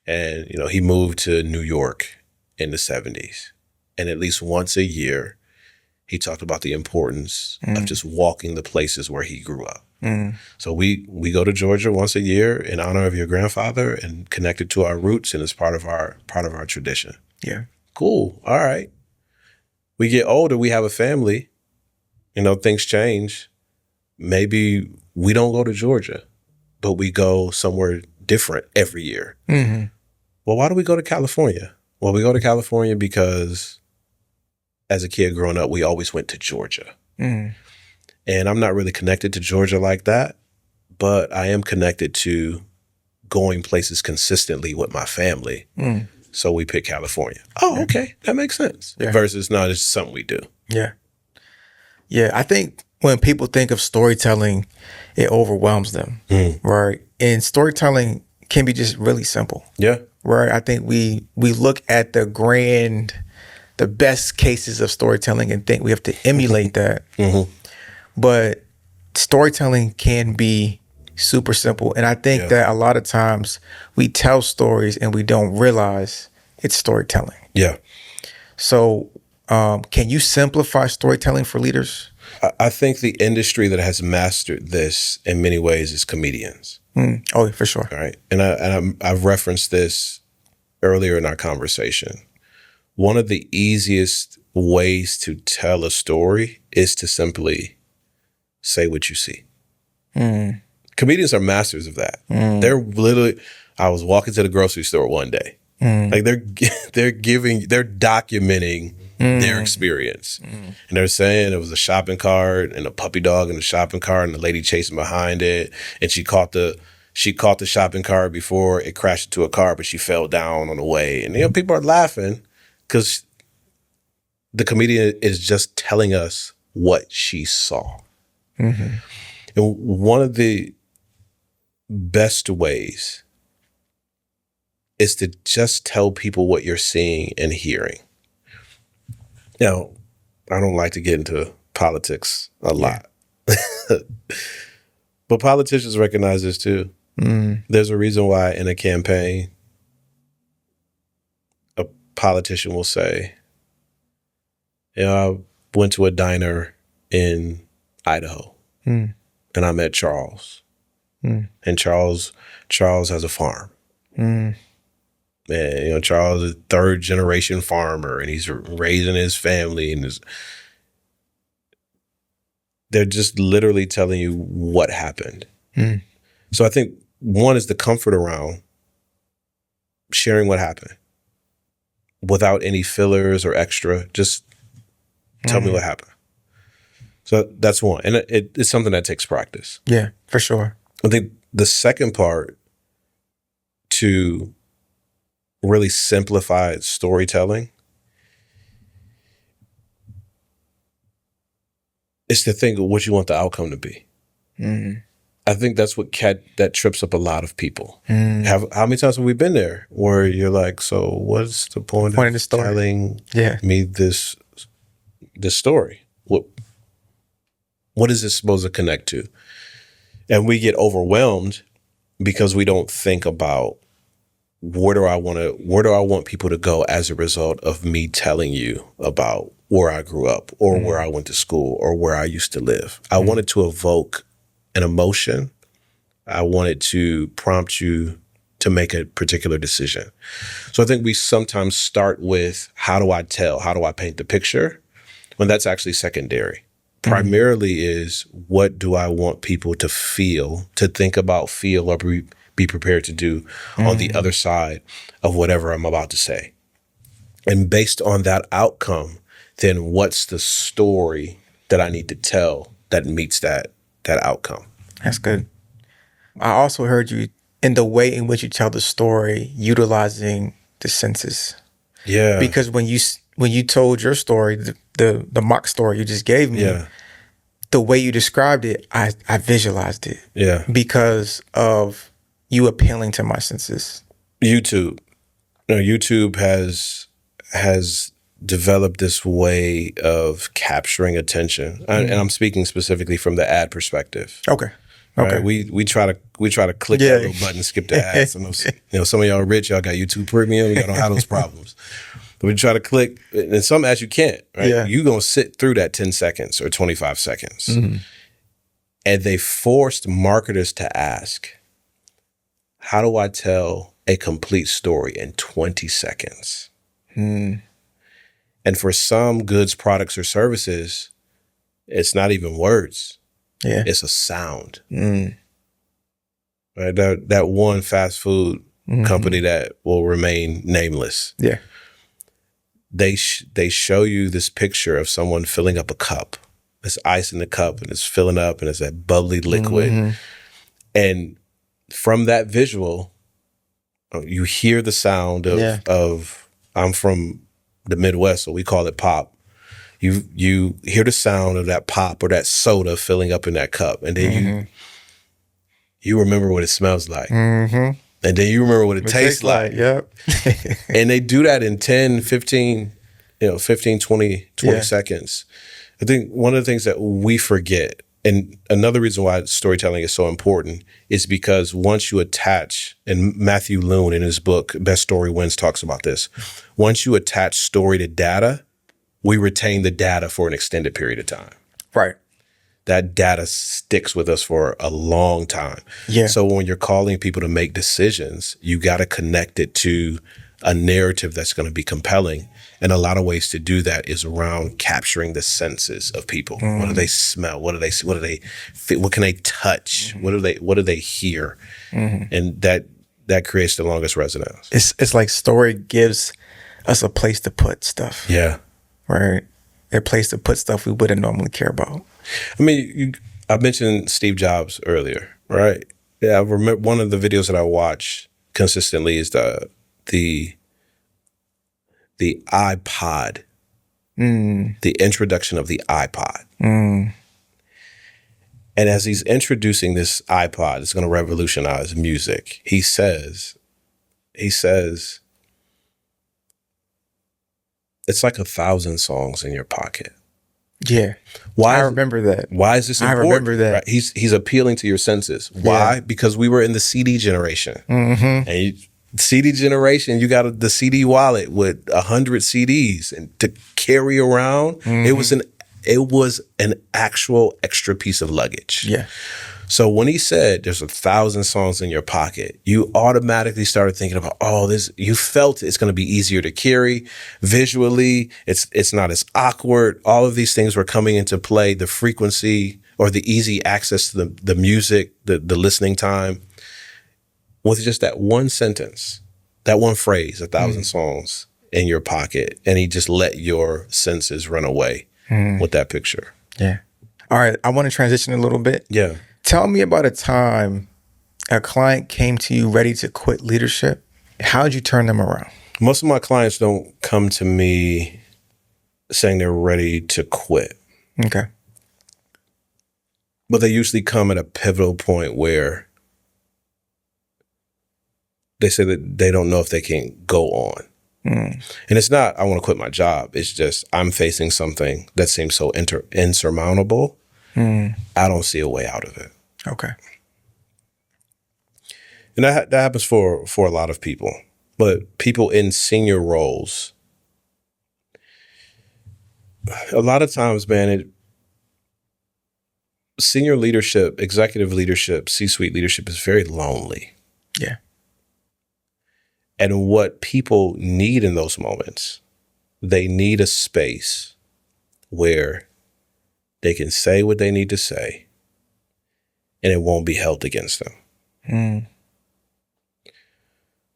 And, he moved to New York in the 70s. And at least once a year, he talked about the importance of just walking the places where he grew up. So we go to Georgia once a year in honor of your grandfather and connected to our roots, and it's part of our tradition. Yeah. Cool. All right. We get older, we have a family, things change. Maybe we don't go to Georgia, but we go somewhere different every year. Mm-hmm. Well, why do we go to California? Well, we go to California because as a kid growing up, we always went to Georgia. Mm. And I'm not really connected to Georgia like that, but I am connected to going places consistently with my family. So we pick California. Oh, okay. That makes sense. Yeah. Versus, no, it's just something we do. Yeah. Yeah. I think when people think of storytelling, it overwhelms them, right? And storytelling can be just really simple. Yeah. Right. I think we look at the best cases of storytelling and think we have to emulate that. But storytelling can be super simple. And I think that a lot of times we tell stories and we don't realize it's storytelling. Yeah. So can you simplify storytelling for leaders? I think the industry that has mastered this in many ways is comedians. Oh, for sure. All right. And I've referenced this earlier in our conversation. One of the easiest ways to tell a story is to simply say what you see. Comedians are masters of that. They're literally, I was walking to the grocery store one day. Like they're documenting their experience. And they're saying it was a shopping cart and a puppy dog in the shopping cart and the lady chasing behind it. And she caught the shopping cart before it crashed into a car, but she fell down on the way. And people are laughing because the comedian is just telling us what she saw. And one of the best ways is to just tell people what you're seeing and hearing. Now, I don't like to get into politics a lot, but politicians recognize this too. There's a reason why in a campaign, a politician will say, I went to a diner in Idaho and I met Charles. And Charles has a farm. And Charles is a third generation farmer and he's raising his family and they're just literally telling you what happened. So I think one is the comfort around sharing what happened without any fillers or extra. Just tell me what happened. So that's one. And it's something that takes practice. Yeah, for sure. I think the second part to really simplify storytelling is to think of what you want the outcome to be. I think that's what that trips up a lot of people. How many times have we been there where you're like, so what's the point of the story? Telling me this story? What is this supposed to connect to? And we get overwhelmed because we don't think about where do I want people to go as a result of me telling you about where I grew up or where I went to school or where I used to live. I wanted to evoke an emotion. I wanted to prompt you to make a particular decision. So I think we sometimes start with how do I paint the picture, when that's actually secondary. Primarily is what do I want people to feel, to think about, feel, or be prepared to do on the other side of whatever I'm about to say. And based on that outcome, then what's the story that I need to tell that meets that outcome? That's good. I also heard you in the way in which you tell the story, utilizing the senses. Yeah. Because when you told your story, the mock story you just gave me, the way you described it, I visualized it. Yeah. Because of you appealing to my senses? YouTube. YouTube has developed this way of capturing attention, and I'm speaking specifically from the ad perspective. Okay. Right? We try to click that little button, skip the ads. I know, some of y'all are rich, y'all got YouTube Premium, y'all don't have those problems. But we try to click, and some ads you can't. Right? Yeah. You're gonna sit through that 10 seconds or 25 seconds, and they forced marketers to ask, "How do I tell a complete story in 20 seconds?" And for some goods, products, or services, it's not even words. Yeah. It's a sound. Right? That one fast food company that will remain nameless. Yeah. They show you this picture of someone filling up a cup. There's ice in the cup and it's filling up and it's that bubbly liquid. And from that visual, you hear the sound of I'm from the Midwest, so we call it pop. You hear the sound of that pop or that soda filling up in that cup, and then you remember what it smells like. And then you remember what it tastes like. Yep. And they do that in 10, 15, 20 seconds. I think one of the things that we forget, and another reason why storytelling is so important, is because once you attach, and Matthew Loon in his book, Best Story Wins, talks about this. Once you attach story to data, we retain the data for an extended period of time. Right. That data sticks with us for a long time. Yeah. So when you're calling people to make decisions, you got to connect it to a narrative that's going to be compelling. And a lot of ways to do that is around capturing the senses of people. What do they smell? What do they see? What do they feel? What can they touch? What do they hear? And that creates the longest resonance. It's like story gives us a place to put stuff. Yeah. Right. A place to put stuff we wouldn't normally care about. I mean, I mentioned Steve Jobs earlier, right? Yeah, I remember one of the videos that I watch consistently is the iPod, the introduction of the iPod. And as he's introducing this iPod, it's going to revolutionize music. He says, it's like 1,000 songs in your pocket. Yeah. I remember that. Why is this important? I remember that. Right? He's appealing to your senses. Why? Yeah. Because we were in the CD generation. And CD generation, you got the CD wallet with 100 CDs, and to carry around, it was an actual extra piece of luggage. Yeah. So when he said there's 1,000 songs in your pocket, you automatically started thinking about, you felt it's going to be easier to carry visually. It's not as awkward. All of these things were coming into play, the frequency or the easy access to the music, the listening time. With just that one sentence, that one phrase, 1,000 songs in your pocket, and he just let your senses run away with that picture. Yeah. All right. I want to transition a little bit. Yeah. Tell me about a time a client came to you ready to quit leadership. How'd you turn them around? Most of my clients don't come to me saying they're ready to quit. Okay. But they usually come at a pivotal point where they say that they don't know if they can go on. And it's not, I want to quit my job. It's just, I'm facing something that seems so insurmountable. I don't see a way out of it. Okay. And that happens for a lot of people. But people in senior roles, a lot of times, man, senior leadership, executive leadership, C-suite leadership is very lonely. Yeah. And what people need in those moments, they need a space where they can say what they need to say and it won't be held against them.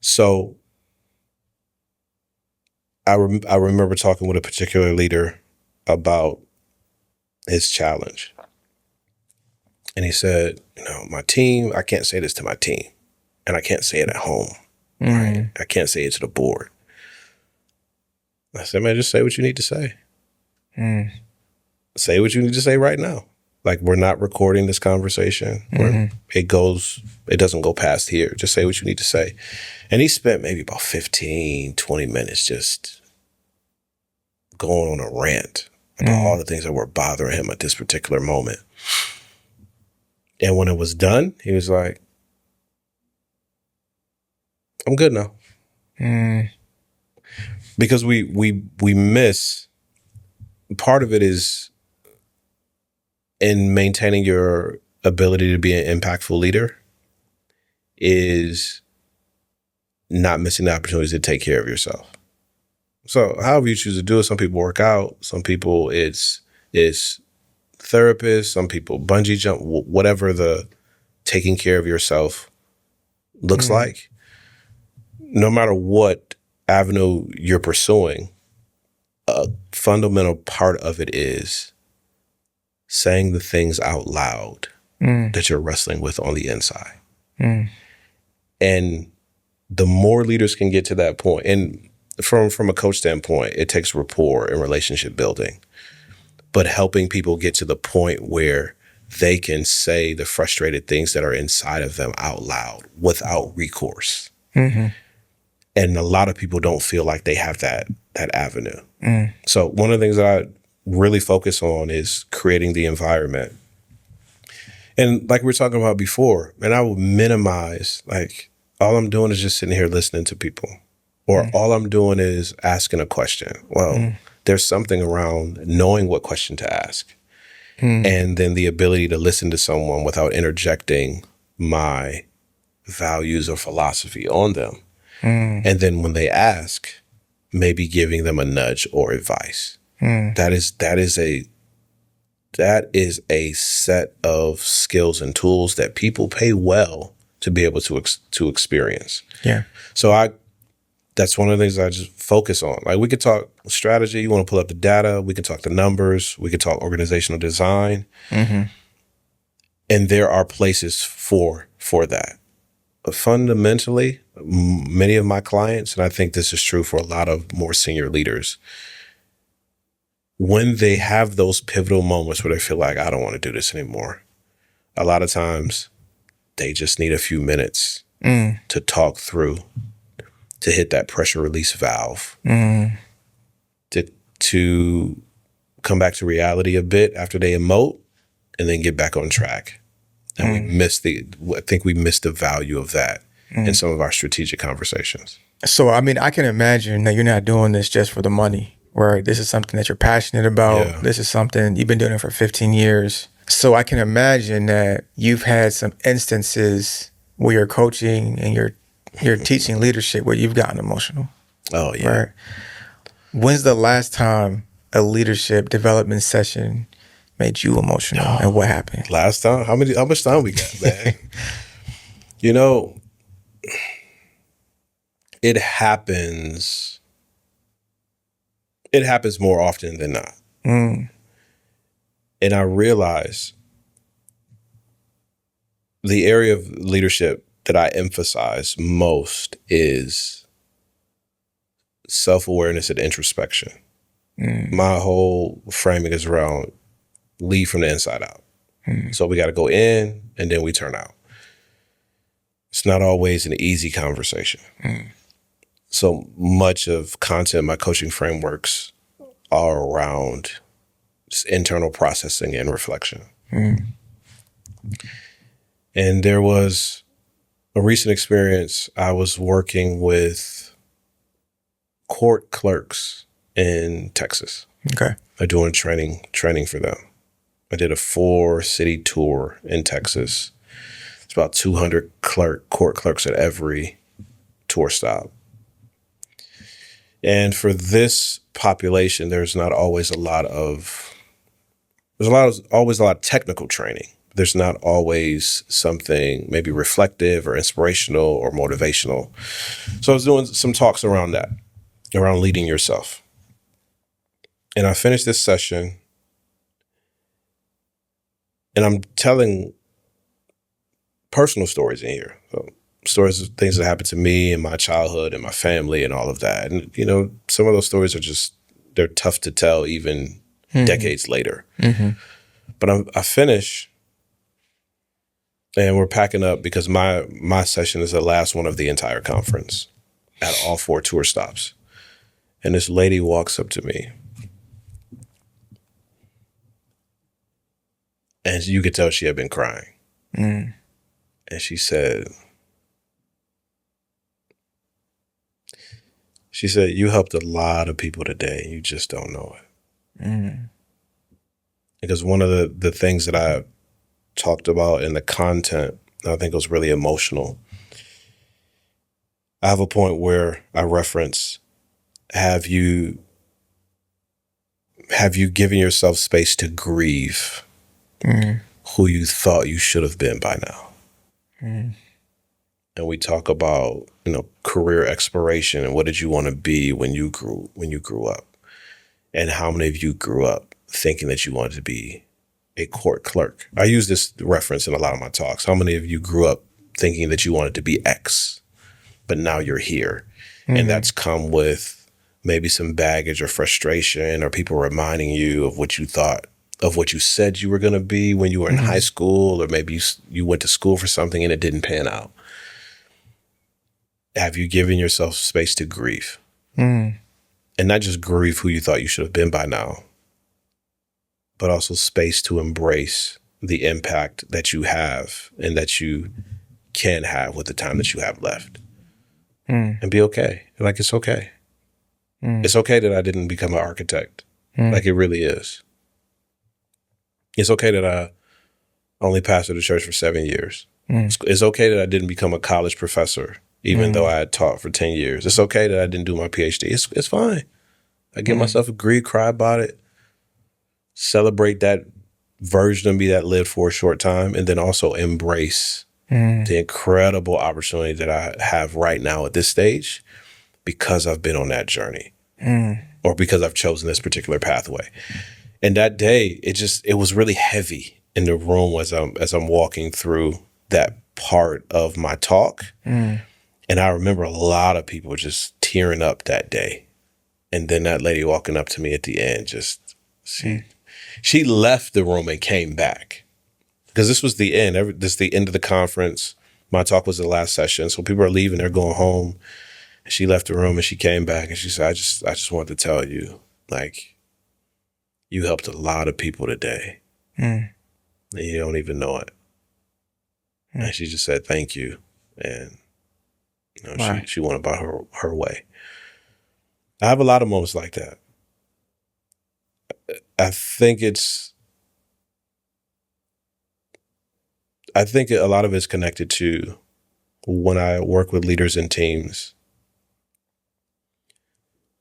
So I remember talking with a particular leader about his challenge. And he said, my team, I can't say this to my team, and I can't say it at home. Right? I can't say it to the board. I said, man, just say what you need to say. Say what you need to say right now. Like, we're not recording this conversation. It doesn't go past here. Just say what you need to say. And he spent maybe about 15, 20 minutes just going on a rant about all the things that were bothering him at this particular moment. And when it was done, he was like, I'm good now. Because we miss, part of it is in maintaining your ability to be an impactful leader is not missing the opportunities to take care of yourself. So however you choose to do it, some people work out, some people it's therapists, some people bungee jump, whatever the taking care of yourself looks like. No matter what avenue you're pursuing, a fundamental part of it is saying the things out loud that you're wrestling with on the inside. And the more leaders can get to that point, and from a coach standpoint, it takes rapport and relationship building, but helping people get to the point where they can say the frustrated things that are inside of them out loud without recourse. And a lot of people don't feel like they have that avenue. So one of the things that I really focus on is creating the environment. And like we were talking about before, and I will minimize, like, all I'm doing is just sitting here listening to people. Or all I'm doing is asking a question. Well, there's something around knowing what question to ask. And then the ability to listen to someone without interjecting my values or philosophy on them. And then when they ask, maybe giving them a nudge or advice. That is a set of skills and tools that people pay well to be able to experience. Yeah. So that's one of the things I just focus on. Like, we could talk strategy. You want to pull up the data. We can talk the numbers. We could talk organizational design. And there are places for that. But fundamentally, many of my clients, and I think this is true for a lot of more senior leaders, when they have those pivotal moments where they feel like, I don't want to do this anymore, a lot of times they just need a few minutes to talk through, to hit that pressure release valve, to come back to reality a bit after they emote, and then get back on track. And I think we missed the value of that in some of our strategic conversations. So, I mean, I can imagine that you're not doing this just for the money, right? This is something that you're passionate about. Yeah. This is something you've been doing it for 15 years. So I can imagine that you've had some instances where you're coaching and you're teaching leadership where you've gotten emotional. Oh, yeah. Right? When's the last time a leadership development session made you emotional, and what happened? Last time? How much time we got, man? You know, it happens more often than not. And I realize the area of leadership that I emphasize most is self-awareness and introspection. My whole framing is around lead from the inside out. So we got to go in and then we turn out. It's not always an easy conversation. So much of content in my coaching frameworks are around just internal processing and reflection. And there was a recent experience. I was working with court clerks in Texas. Okay. I'm doing training for them. I did a 4-city tour in Texas. It's about 200 court clerks at every tour stop. And for this population, there's always a lot of technical training. There's not always something maybe reflective or inspirational or motivational. So I was doing some talks around that, around leading yourself. And I finished this session, and I'm telling personal stories in here. So stories of things that happened to me in my childhood and my family and all of that. And, you know, some of those stories they're tough to tell even decades later. But I finish, and we're packing up because my session is the last one of the entire conference at all 4 tour stops. And this lady walks up to me, and you could tell she had been crying. And she said, "You helped a lot of people today. You just don't know it." Because one of the things that I talked about in the content, I think it was really emotional. I have a point where I reference, have you given yourself space to grieve who you thought you should have been by now? And we talk about, career exploration and what did you want to be when you grew up? And how many of you grew up thinking that you wanted to be a court clerk? I use this reference in a lot of my talks. How many of you grew up thinking that you wanted to be X, but now you're here? And that's come with maybe some baggage or frustration, or people reminding you of what you thought, of what you said you were going to be when you were in high school, or maybe you went to school for something and it didn't pan out. Have you given yourself space to grieve? And not just grieve who you thought you should have been by now, but also space to embrace the impact that you have and that you can have with the time that you have left. And be okay. Like, it's okay. It's okay that I didn't become an architect. Like, it really is. It's okay that I only pastored the church for 7 years. It's okay that I didn't become a college professor, even though I had taught for 10 years. It's okay that I didn't do my PhD. It's fine. I give myself a grief, cry about it, celebrate that version of me that lived for a short time, and then also embrace the incredible opportunity that I have right now at this stage because I've been on that journey or because I've chosen this particular pathway. And that day, it was really heavy in the room as I'm walking through that part of my talk. And I remember a lot of people just tearing up that day. And then that lady walking up to me at the end, she left the room and came back. Because this was the end. This is the end of the conference. My talk was the last session. So people are leaving, they're going home. And she left the room and she came back and she said, I just wanted to tell you, like, you helped a lot of people today. And you don't even know it. And she just said, thank you. And wow. she went about her way. I have a lot of moments like that. I think a lot of it's connected to when I work with leaders and teams.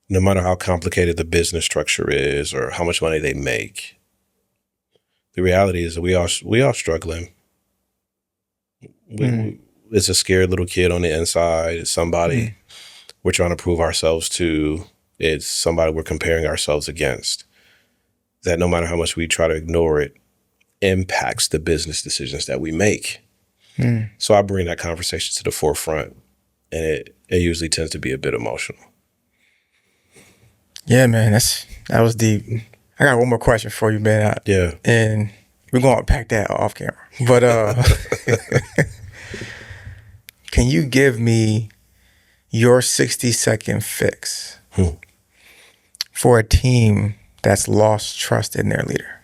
No matter how complicated the business structure is or how much money they make, the reality is that we are struggling. It's a scared little kid on the inside. It's somebody we're trying to prove ourselves to. It's somebody we're comparing ourselves against. That no matter how much we try to ignore it, impacts the business decisions that we make. So I bring that conversation to the forefront, and it usually tends to be a bit emotional. Yeah, man, that was deep. I got one more question for you, man. Yeah. And we're going to unpack that off camera. But can you give me your 60-second fix for a team that's lost trust in their leader?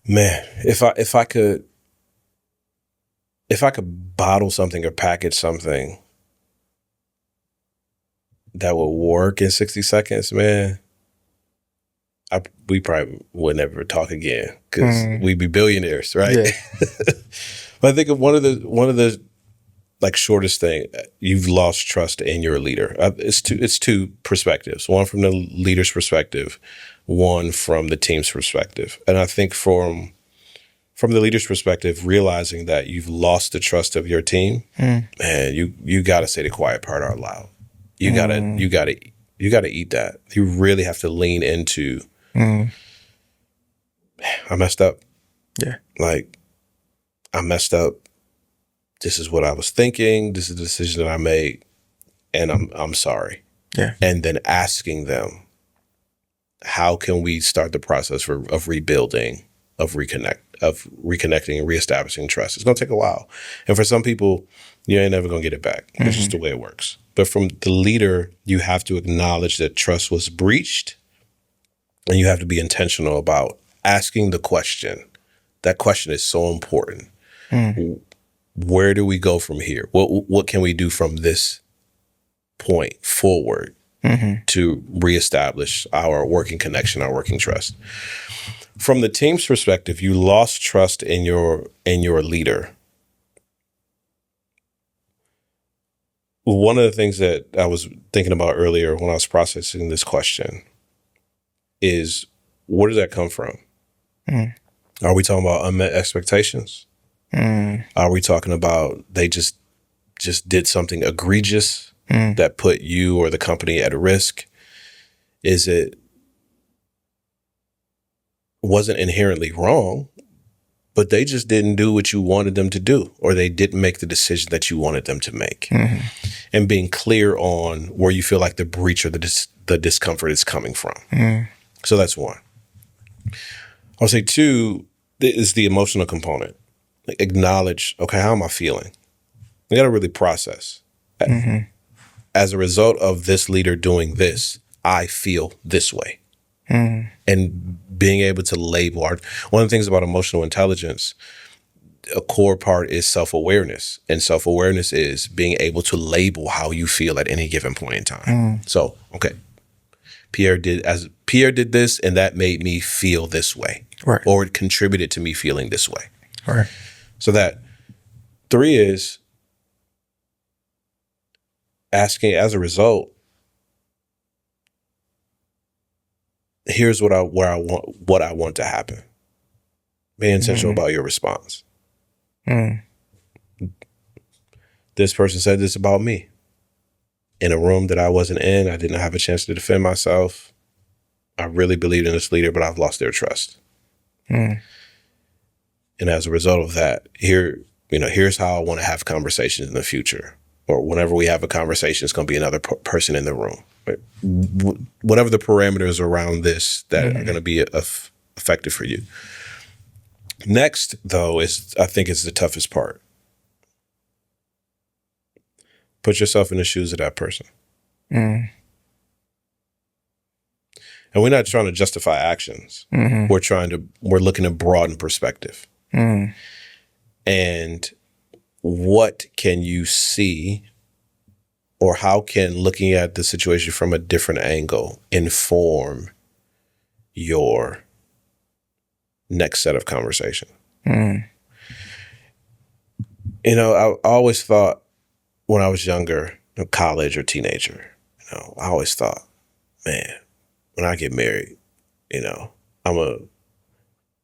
Man, if I could bottle something or package something that would work in 60 seconds, man, we probably would never talk again because we'd be billionaires, right? Yeah. But I think of one of the like shortest thing, you've lost trust in your leader. It's two perspectives. One from the leader's perspective, one from the team's perspective. And I think from the leader's perspective, realizing that you've lost the trust of your team, man, you got to say the quiet part out loud. You gotta eat that. You really have to lean into, I messed up. Yeah. Like, I messed up. This is what I was thinking. This is the decision that I made, and I'm sorry. Yeah. And then asking them, how can we start the process of rebuilding, of reconnecting and reestablishing trust? It's going to take a while. And for some people, you ain't never going to get it back. It's just the way it works. But from the leader, you have to acknowledge that trust was breached, and you have to be intentional about asking the question. That question is so important. Where do we go from here? What can we do from this point forward to reestablish our working connection, our working trust? From the team's perspective, you lost trust in your leader. One of the things that I was thinking about earlier when I was processing this question is, where does that come from? Are we talking about unmet expectations? Are we talking about they just did something egregious that put you or the company at risk? Is it wasn't inherently wrong, but they just didn't do what you wanted them to do, or they didn't make the decision that you wanted them to make? And being clear on where you feel like the breach or the discomfort is coming from. So that's one. I'll say two is the emotional component. Like, acknowledge, okay, how am I feeling? You got to really process. As a result of this leader doing this, I feel this way. And being able to label. One of the things about emotional intelligence, a core part is self-awareness. And self-awareness is being able to label how you feel at any given point in time. So, okay, Pierre did this, and that made me feel this way. Right. Or it contributed to me feeling this way. Right. So that 3 is asking, as a result, here's what I want to happen. Be intentional about your response. This person said this about me in a room that I wasn't in. I didn't have a chance to defend myself. I really believed in this leader, but I've lost their trust. And as a result of that, here's how I want to have conversations in the future. Or whenever we have a conversation, it's going to be another person in the room. Right? Whatever the parameters around this that are going to be effective for you. Next, though, I think is the toughest part. Put yourself in the shoes of that person. And we're not trying to justify actions. We're looking to broaden perspective. And what can you see, or how can looking at the situation from a different angle inform your next set of conversation? I always thought when I was younger, college or teenager, I always thought, man, when I get married,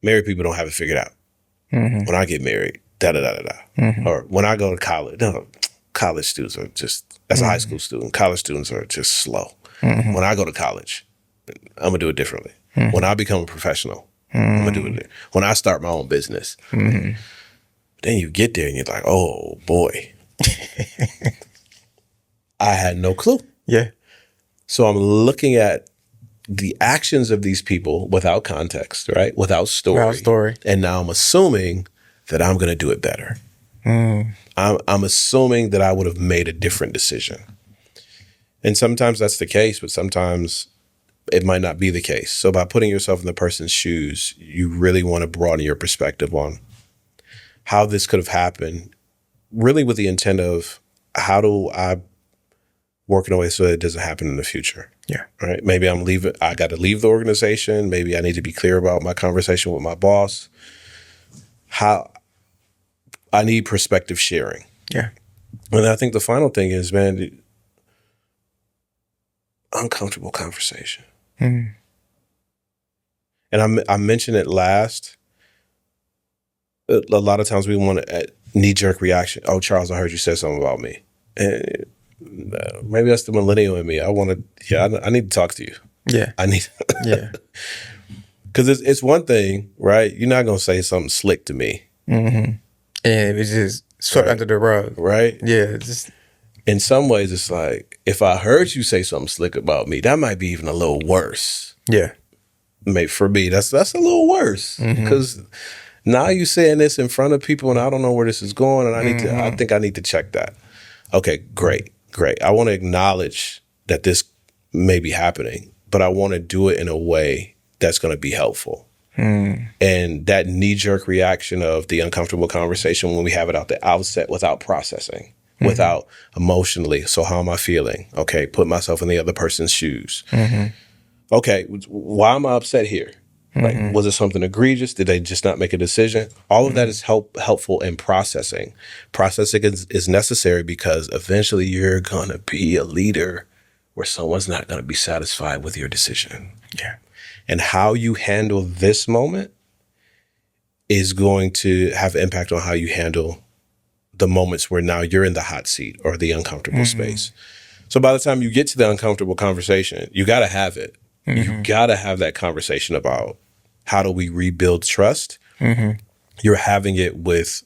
married people don't have it figured out. When I get married, or when I go to college, college students are just, as a high school student, college students are just slow. When I go to college, I'm going to do it differently. When I become a professional, I'm going to do it. When I start my own business, then you get there and you're like, oh boy, I had no clue. Yeah. So I'm looking at the actions of these people without context, right? Without story. And now I'm assuming that I'm going to do it better. I'm assuming that I would have made a different decision. And sometimes that's the case, but sometimes it might not be the case. So by putting yourself in the person's shoes, you really want to broaden your perspective on how this could have happened, really with the intent of, how do I work in a way so that it doesn't happen in the future? Yeah. Right. Maybe I got to leave the organization. Maybe I need to be clear about my conversation with my boss. How I need perspective sharing. Yeah. And I think the final thing is, man, uncomfortable conversation. And I mentioned it last. A lot of times we want a knee-jerk reaction. Oh, Charles, I heard you said something about me. And maybe that's the millennial in me. I need to talk to you. Yeah. Yeah. Because it's one thing, right? You're not going to say something slick to me. And it's just swept under the rug. Right? Yeah. Just in some ways, it's like, if I heard you say something slick about me, that might be even a little worse. Yeah. mate, for me, that's a little worse because now you saying this in front of people and I don't know where this is going and I think I need to check that. Okay, great. I want to acknowledge that this may be happening, but I want to do it in a way that's going to be helpful. And that knee-jerk reaction of the uncomfortable conversation when we have it out the outset without processing, without emotionally, so how am I feeling? Okay, put myself in the other person's shoes. Okay, why am I upset here? Like, was it something egregious? Did they just not make a decision? All of that is helpful in processing. Processing is necessary because eventually you're going to be a leader where someone's not going to be satisfied with your decision. Yeah. And how you handle this moment is going to have impact on how you handle the moments where now you're in the hot seat or the uncomfortable space. So by the time you get to the uncomfortable conversation, you got to have it. You got to have that conversation about how do we rebuild trust? You're having it with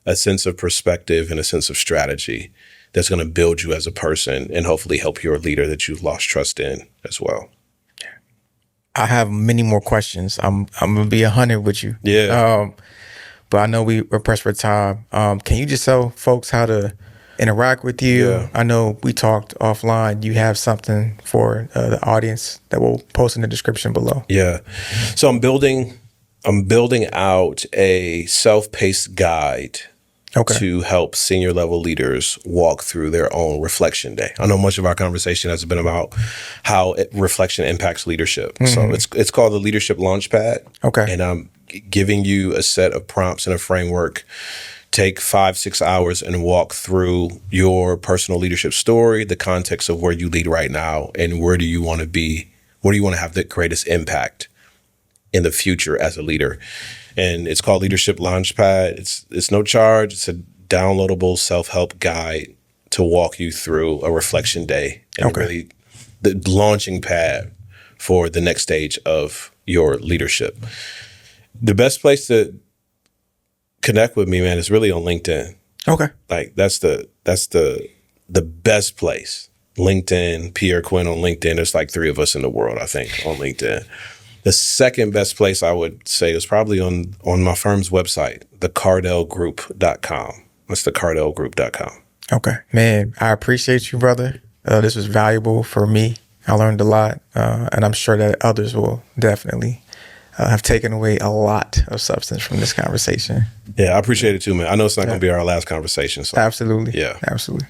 a sense of perspective and a sense of strategy that's going to build you as a person and hopefully help your leader that you've lost trust in as well. I have many more questions. I'm gonna be 100 with you. Yeah. But I know we're pressed for time. Can you just tell folks how to interact with you? Yeah. I know we talked offline. You have something for the audience that we'll post in the description below. Yeah. So I'm building out a self-paced guide to help senior level leaders walk through their own reflection day. I know much of our conversation has been about how reflection impacts leadership. So it's called the Leadership Launchpad. Okay. And I'm giving you a set of prompts and a framework. Take 5-6 hours and walk through your personal leadership story, the context of where you lead right now, and where do you want to be? Where do you want to have the greatest impact in the future as a leader? And it's called Leadership Launchpad. It's no charge. It's a downloadable self-help guide to walk you through a reflection day and really the launching pad for the next stage of your leadership. The best place to connect with me, man, is really on LinkedIn. Okay. Like that's the best place. LinkedIn, Pierre Quinn on LinkedIn. There's like 3 of us in the world, I think, on LinkedIn. The second best place I would say is probably on my firm's website, thecardellgroup.com. That's thecardellgroup.com. Okay. Man, I appreciate you, brother. This was valuable for me. I learned a lot, and I'm sure that others will definitely have taken away a lot of substance from this conversation. Yeah, I appreciate it too, man. I know it's not going to be our last conversation. So. Absolutely. Yeah. Absolutely.